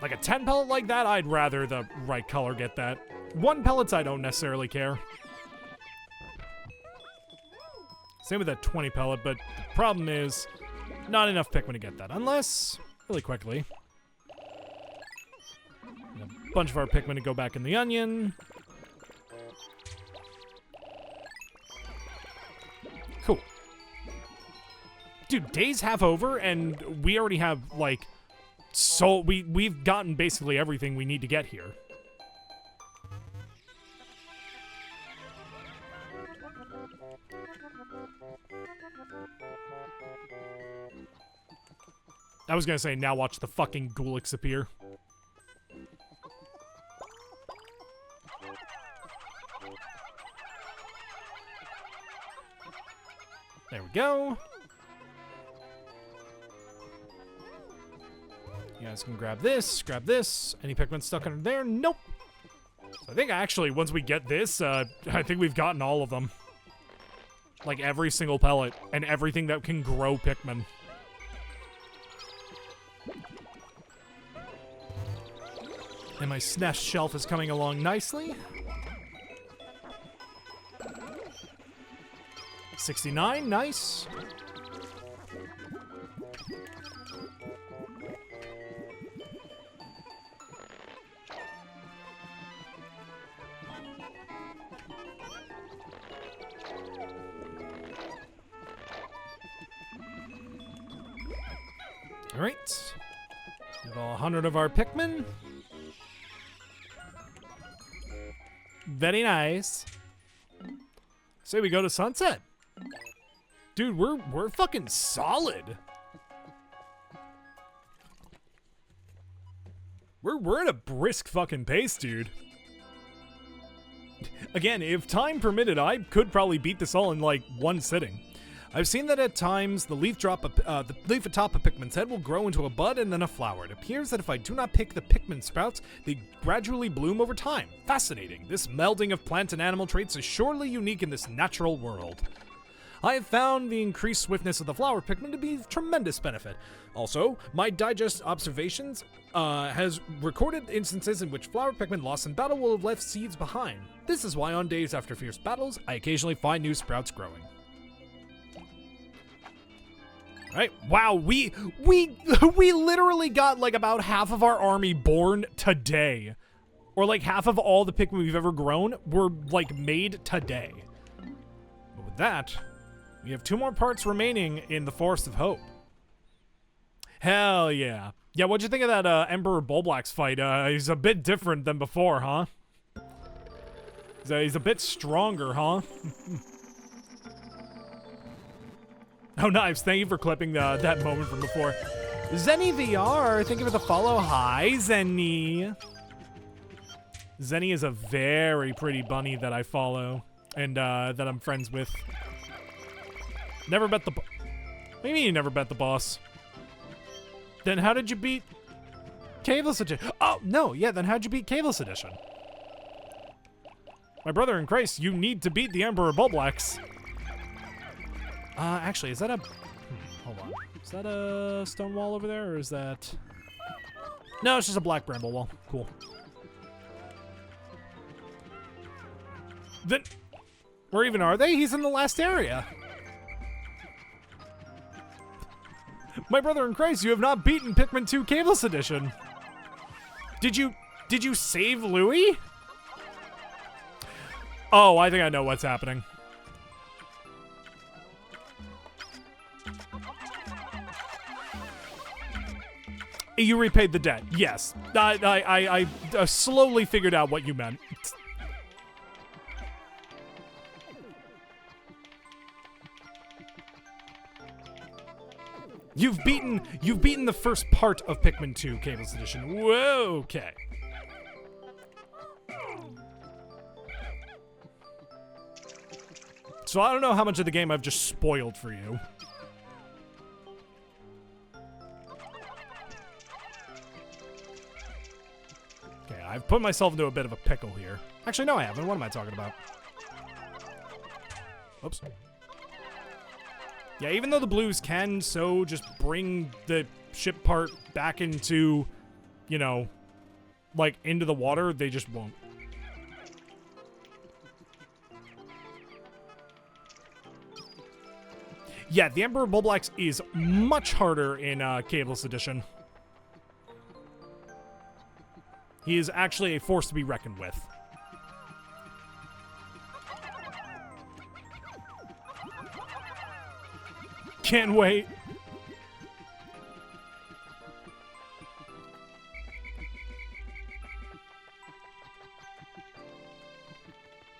Like a 10 pellet like that, I'd rather the right color get that. 1 pellets, I don't necessarily care. Same with that 20 pellet, but the problem is not enough Pikmin to get that. Unless, really quickly, a bunch of our Pikmin to go back in the onion. Cool. Dude, day's half over, and we already have, like, so we've gotten basically everything we need to get here. I was gonna say, now watch the fucking Gulix appear. There we go. You guys can grab this, grab this. Any Pikmin stuck under there? Nope. So I think actually, once we get this, I think we've gotten all of them. Like every single pellet and everything that can grow Pikmin. And my SNES shelf is coming along nicely. 69, nice. All right. We have 100 of our Pikmin. Very nice. Say we go to Sunset. Dude, we're fucking solid. We're at a brisk fucking pace, dude. Again, if time permitted, I could probably beat this all in like one sitting. I've seen that at times the leaf atop a Pikmin's head will grow into a bud and then a flower. It appears that if I do not pick the Pikmin sprouts, they gradually bloom over time. Fascinating. This melding of plant and animal traits is surely unique in this natural world. I have found the increased swiftness of the flower Pikmin to be of tremendous benefit. Also, my digest observations has recorded instances in which flower Pikmin lost in battle will have left seeds behind. This is why on days after fierce battles, I occasionally find new sprouts growing. Right? Wow, we literally got like about half of our army born today. Or like half of all the Pikmin we've ever grown were like made today. But with that, we have 2 more parts remaining in the Forest of Hope. Hell yeah. Yeah, what'd you think of that Emperor Bulblax fight? He's a bit different than before, huh? He's a bit stronger, huh? Oh, nice. Thank you for clipping that moment from before. Zenny VR, thank you for the follow. Hi, Zenny. Zenny is a very pretty bunny that I follow and that I'm friends with. Never bet the... What do you mean you never bet the boss? Then how did you beat Caveless Edition? Oh, no. Yeah, then how'd you beat Caveless Edition? My brother in Christ, you need to beat the Emperor Bulblax. Actually, is that a... hold on. Is that a stone wall over there, or is that... No, it's just a black bramble wall. Cool. Then... where even are they? He's in the last area. My brother in Christ, you have not beaten Pikmin² Caveless Edition. Did you save Louie? Oh, I think I know what's happening. You repaid the debt. Yes. I slowly figured out what you meant. You've beaten the first part of Pikmin² Caveless Edition. Whoa, okay. So I don't know how much of the game I've just spoiled for you. Okay, I've put myself into a bit of a pickle here. Actually, no, I haven't. What am I talking about? Oops. Yeah, even though the blues can so just bring the ship part back into, you know, like into the water, they just won't. Yeah, the Emperor Bulblax is much harder in Caveless Edition. He is actually a force to be reckoned with. Can't wait.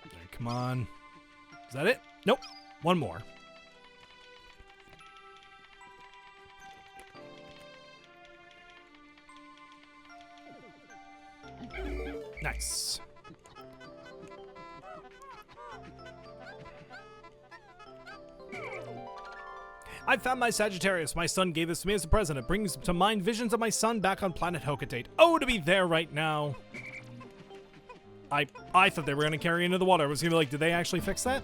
Okay, come on. Is that it? Nope. One more. Nice. I found my Sagittarius. My son gave this to me as a present. It brings to mind visions of my son back on planet Hocotate. Oh, to be there right now. I thought they were going to carry into the water. I was going to be like, did they actually fix that?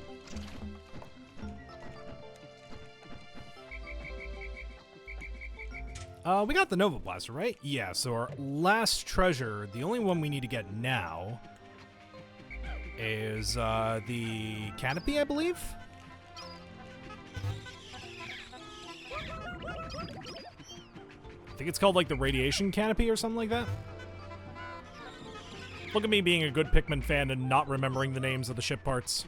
We got the Nova Blaster, right? Yeah, so our last treasure, the only one we need to get now, is the Canopy, I believe? think it's called like the radiation canopy or something like that. Look at me being a good Pikmin fan and not remembering the names of the ship parts.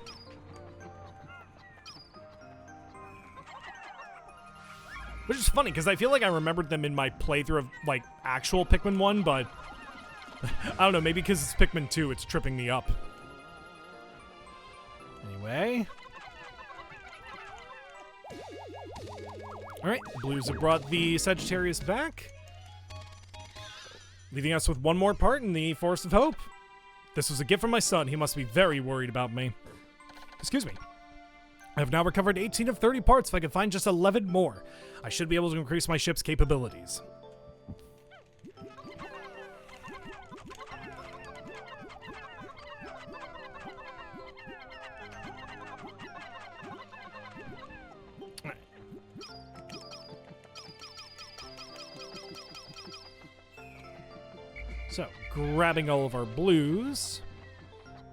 Which is funny, because I feel like I remembered them in my playthrough of, like, actual Pikmin 1, but... I don't know, maybe because it's Pikmin 2, it's tripping me up. Anyway. Alright, Blues have brought the Sagittarius back. Leaving us with one more part in the Forest of Hope. This was a gift from my son. He must be very worried about me. Excuse me. I have now recovered 18 of 30 parts. If I can find just 11 more, I should be able to increase my ship's capabilities. Right. So, grabbing all of our blues.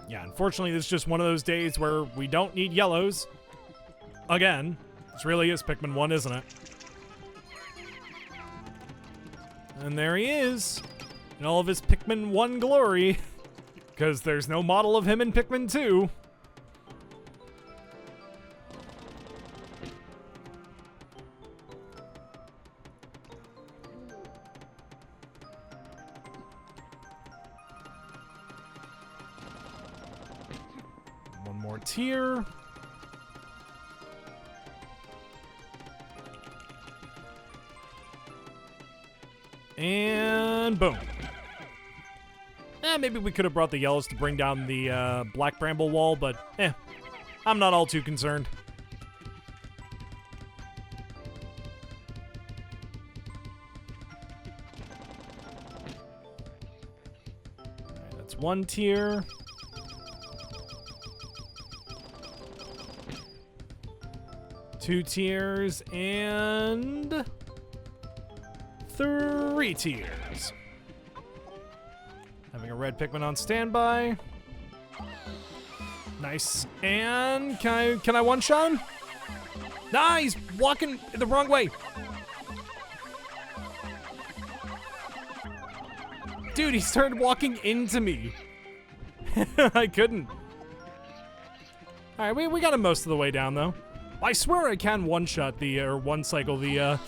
Yeah, unfortunately, this is just one of those days where we don't need yellows. Again, this really is Pikmin 1, isn't it? And there he is, in all of his Pikmin 1 glory, because there's no model of him in Pikmin 2. One more tier. And boom. Maybe we could have brought the yellows to bring down the black bramble wall, but I'm not all too concerned. Alright, that's one tier. Two tiers, and 3 tiers. Having a red Pikmin on standby. Nice. And can I one-shot him? Nah, he's walking the wrong way. Dude, he started walking into me. I couldn't. Alright, we got him most of the way down, though. I swear I can one-shot the, or one-cycle the,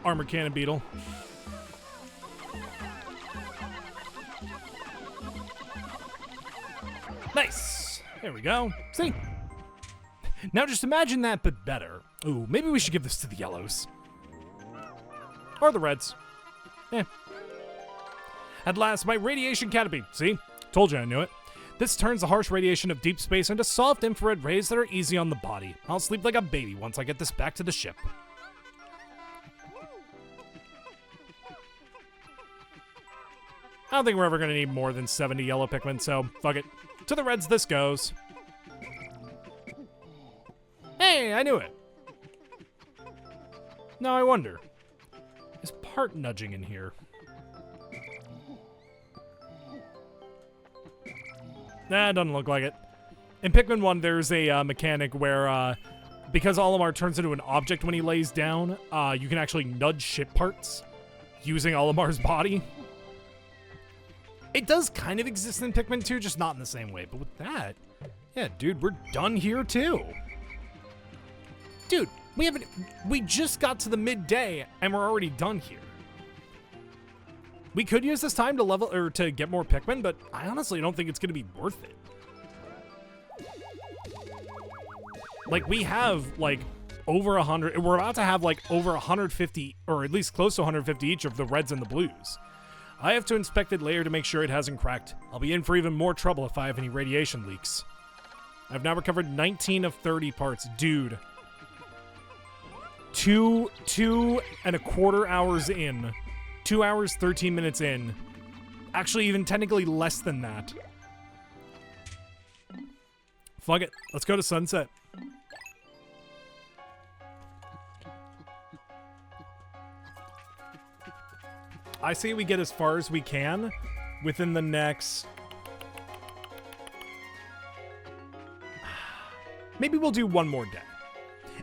Armor Cannon Beetle. Nice! There we go. See? Now just imagine that, but better. Ooh, maybe we should give this to the yellows. Or the reds. At last, my radiation canopy. See? Told you I knew it. This turns the harsh radiation of deep space into soft infrared rays that are easy on the body. I'll sleep like a baby once I get this back to the ship. I don't think we're ever going to need more than 70 yellow Pikmin, so fuck it. To the reds this goes. Hey, I knew it. Now I wonder, is part nudging in here? Nah, it doesn't look like it. In Pikmin 1, there's a mechanic where, because Olimar turns into an object when he lays down, you can actually nudge ship parts using Olimar's body. It does kind of exist in Pikmin 2, just not in the same way. But with that, yeah, dude, we're done here too. Dude, we just got to the midday and we're already done here. We could use this time to level or to get more Pikmin, but I honestly don't think it's going to be worth it. Like, we have like over 100. We're about to have like over 150, or at least close to 150 each of the reds and the blues. I have to inspect the layer to make sure it hasn't cracked. I'll be in for even more trouble if I have any radiation leaks. I've now recovered 19 of 30 parts. Dude. Two and a quarter hours in. 2 hours, 13 minutes in. Actually, even technically less than that. Fuck it. Let's go to sunset. I say we get as far as we can within the next... Maybe we'll do one more day.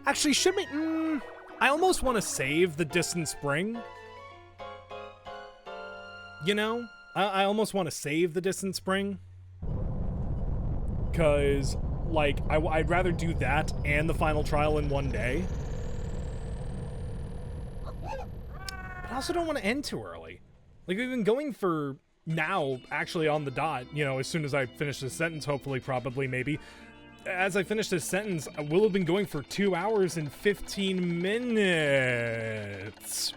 Actually, should we... I almost want to save the distant spring You know, I almost want to save the Distant Spring. Because, like, I'd rather do that and the final trial in one day. But I also don't want to end too early. Like, we've been going for now, actually on the dot, you know, as soon as I finish this sentence, hopefully, probably, maybe. As I finish this sentence, I will have been going for 2 hours and 15 minutes.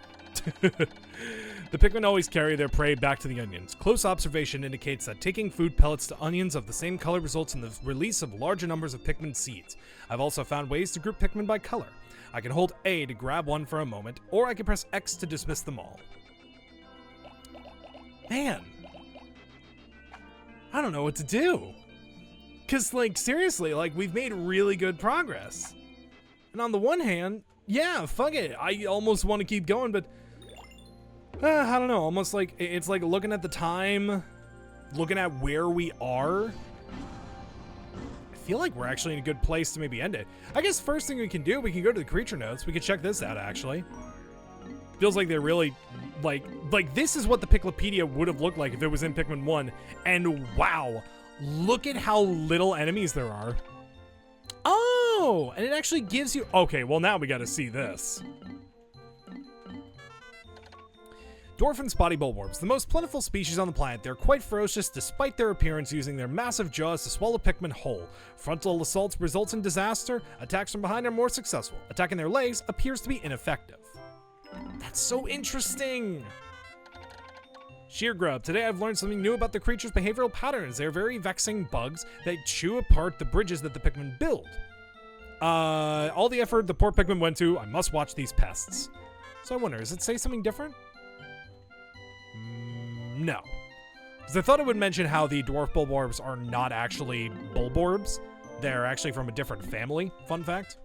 The Pikmin always carry their prey back to the onions. Close observation indicates that taking food pellets to onions of the same color results in the release of larger numbers of Pikmin seeds. I've also found ways to group Pikmin by color. I can hold A to grab one for a moment, or I can press X to dismiss them all. Man. I don't know what to do. Because, like, seriously, like, we've made really good progress. And on the one hand, yeah, fuck it. I almost want to keep going, but I don't know. Almost like, it's like looking at the time, looking at where we are. I feel like we're actually in a good place to maybe end it. I guess first thing we can do, we can go to the creature notes. We can check this out, actually. Feels like they're really, like this is what the Piklopedia would have looked like if it was in Pikmin 1. And wow, look at how little enemies there are. Oh, and it actually gives you, okay, well now we gotta see this. Dwarf and spotty bulborbs, the most plentiful species on the planet. They're quite ferocious despite their appearance, using their massive jaws to swallow Pikmin whole. Frontal assaults results in disaster. Attacks from behind are more successful. Attacking their legs appears to be ineffective. That's so interesting. Sheer grub. Today I've learned something new about the creature's behavioral patterns. They're very vexing bugs that chew apart the bridges that the Pikmin build. All the effort the poor Pikmin went to, I must watch these pests. So I wonder, does it say something different? No. Because I thought it would mention how the dwarf bulborbs are not actually bulborbs. They're actually from a different family. Fun fact.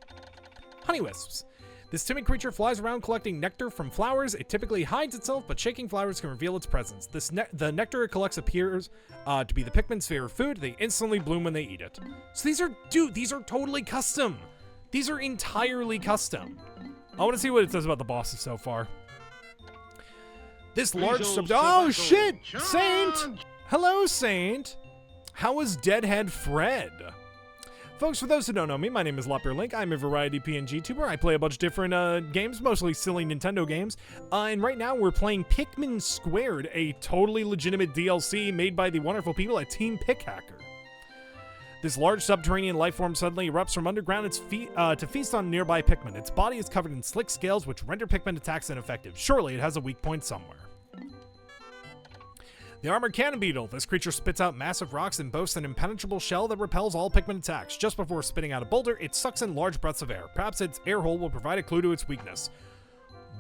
Honeywisps. This timid creature flies around collecting nectar from flowers. It typically hides itself, but shaking flowers can reveal its presence. The nectar it collects appears to be the Pikmin's favorite food. They instantly bloom when they eat it. So these are, dude, these are totally custom. These are entirely custom. I want to see what it says about the bosses so far. This large oh shit! Saint! Hello, Saint! How is Deadhead Fred? Folks, for those who don't know me, my name is LoppearLink. I'm a variety PNG tuber. I play a bunch of different games, mostly silly Nintendo games. And right now we're playing Pikmin², a totally legitimate DLC made by the wonderful people at Team Pikhacker. This large subterranean lifeform suddenly erupts from underground to feast on nearby Pikmin. Its body is covered in slick scales which render Pikmin attacks ineffective. Surely it has a weak point somewhere. The armored cannon beetle. This creature spits out massive rocks and boasts an impenetrable shell that repels all Pikmin attacks. Just before spitting out a boulder, it sucks in large breaths of air. Perhaps its air hole will provide a clue to its weakness.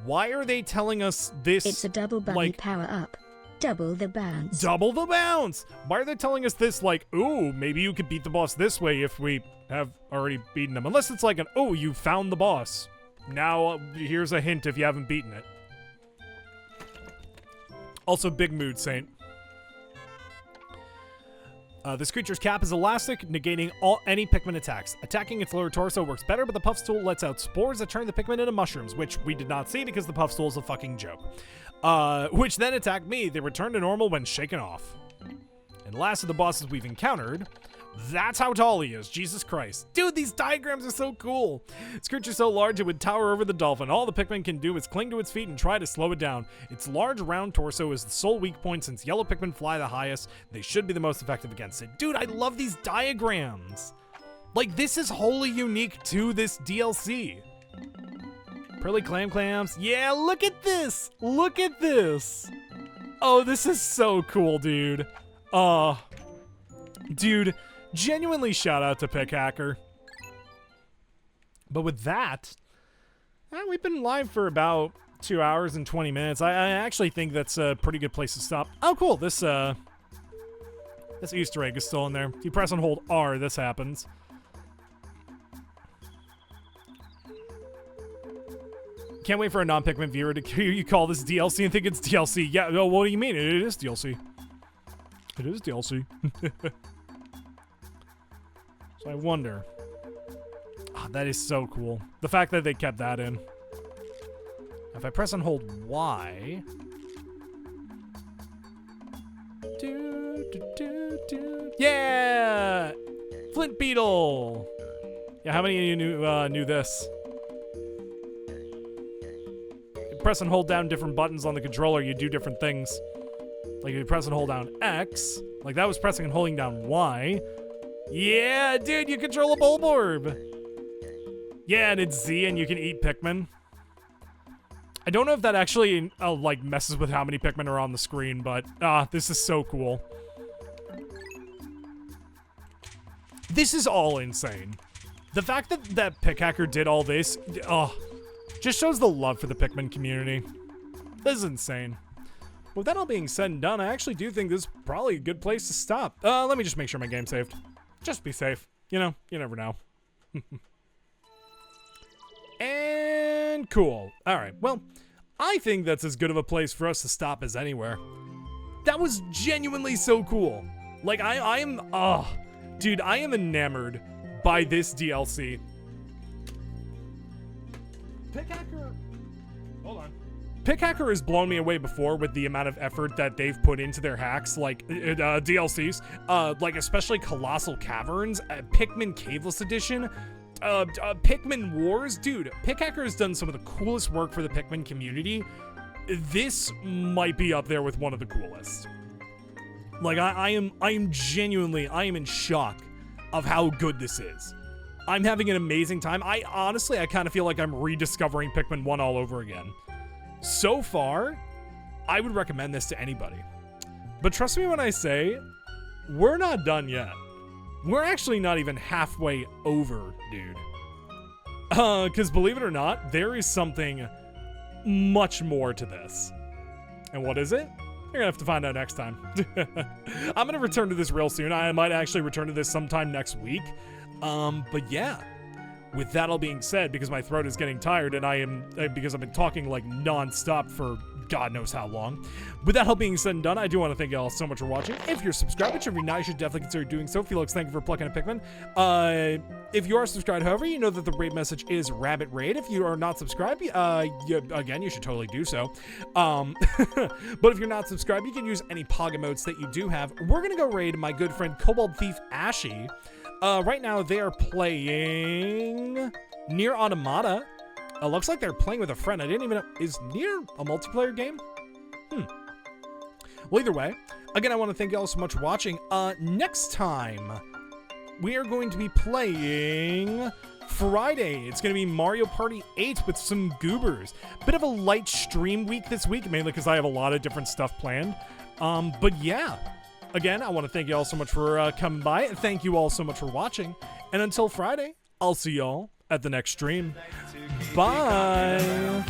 Why are they telling us this? It's a double bunny power up. Double the bounce. Double the bounce! Why are they telling us this like, ooh, maybe you could beat the boss this way if we have already beaten him? Unless it's like an, oh, you found the boss. Now, here's a hint if you haven't beaten it. Also, big mood, Saint. This creature's cap is elastic, negating any Pikmin attacks. Attacking its lower torso works better, but the Puffstool lets out spores that turn the Pikmin into mushrooms, which we did not see because the Puffstool is a fucking joke. Which then attack me. They return to normal when shaken off. And last of the bosses we've encountered, that's how tall he is. Jesus Christ. Dude, these diagrams are so cool. This creature's so large it would tower over the dolphin. All the Pikmin can do is cling to its feet and try to slow it down. Its large round torso is the sole weak point since yellow Pikmin fly the highest. They should be the most effective against it. Dude, I love these diagrams. Like, this is wholly unique to this DLC. Pearly clams. Yeah, look at this. Look at this. Oh, this is so cool, dude. Dude, genuinely shout out to Pikhacker. But with that, we've been live for about 2 hours and 20 minutes. I actually think that's a pretty good place to stop. Oh, cool. This Easter egg is still in there. If you press and hold R, this happens. Can't wait for a non-Pikmin viewer to hear you call this DLC and think it's DLC. Yeah, well, what do you mean? It is DLC. It is DLC. So I wonder. Oh, that is so cool. The fact that they kept that in. If I press and hold Y. Yeah! Flint Beetle! Yeah, how many of you knew this? You press and hold down different buttons on the controller, you do different things. Like if you press and hold down X, like that was pressing and holding down Y. Yeah, dude, you control a Bulborb! Yeah, and it's Z and you can eat Pikmin. I don't know if that actually, like, messes with how many Pikmin are on the screen, but, this is so cool. This is all insane. The fact that Pickhacker did all this, just shows the love for the Pikmin community. This is insane. With that all being said and done, I actually do think this is probably a good place to stop. Let me just make sure my game's saved. Just be safe. You know, you never know. And cool. Alright, well, I think that's as good of a place for us to stop as anywhere. That was genuinely so cool. Like, I am, dude, I am enamored by this DLC. Pickhacker, hold on. Pickhacker has blown me away before with the amount of effort that they've put into their hacks, like DLCs, like especially Colossal Caverns, Pikmin Caveless Edition, Pikmin Wars. Dude, Pickhacker has done some of the coolest work for the Pikmin community. This might be up there with one of the coolest. Like, I am genuinely, I am in shock of how good this is. I'm having an amazing time. I kind of feel like I'm rediscovering Pikmin 1 all over again. So far, I would recommend this to anybody. But trust me when I say, we're not done yet. We're actually not even halfway over, dude. Because believe it or not, there is something much more to this. And what is it? You're gonna have to find out next time. I'm gonna return to this real soon. I might actually return to this sometime next week. But yeah. With that all being said, because my throat is getting tired and because I've been talking like non-stop for God knows how long. With that all being said and done, I do want to thank you all so much for watching. If you're subscribed, which if you're not, you should definitely consider doing so. Felix, thank you for plucking a Pikmin. If you are subscribed, however, you know that the raid message is Rabbit Raid. If you are not subscribed, again, you should totally do so. But if you're not subscribed, you can use any Pog emotes that you do have. We're going to go raid my good friend Kobold Thief Ashy. Right now, they are playing Nier Automata. Looks like they're playing with a friend. I didn't even know. Is Nier a multiplayer game? Well, either way, again, I want to thank you all so much for watching. Next time, we are going to be playing Friday. It's going to be Mario Party 8 with some goobers. Bit of a light stream week this week, mainly because I have a lot of different stuff planned. But yeah. Again, I want to thank you all so much for coming by, and thank you all so much for watching. And until Friday, I'll see y'all at the next stream. Bye!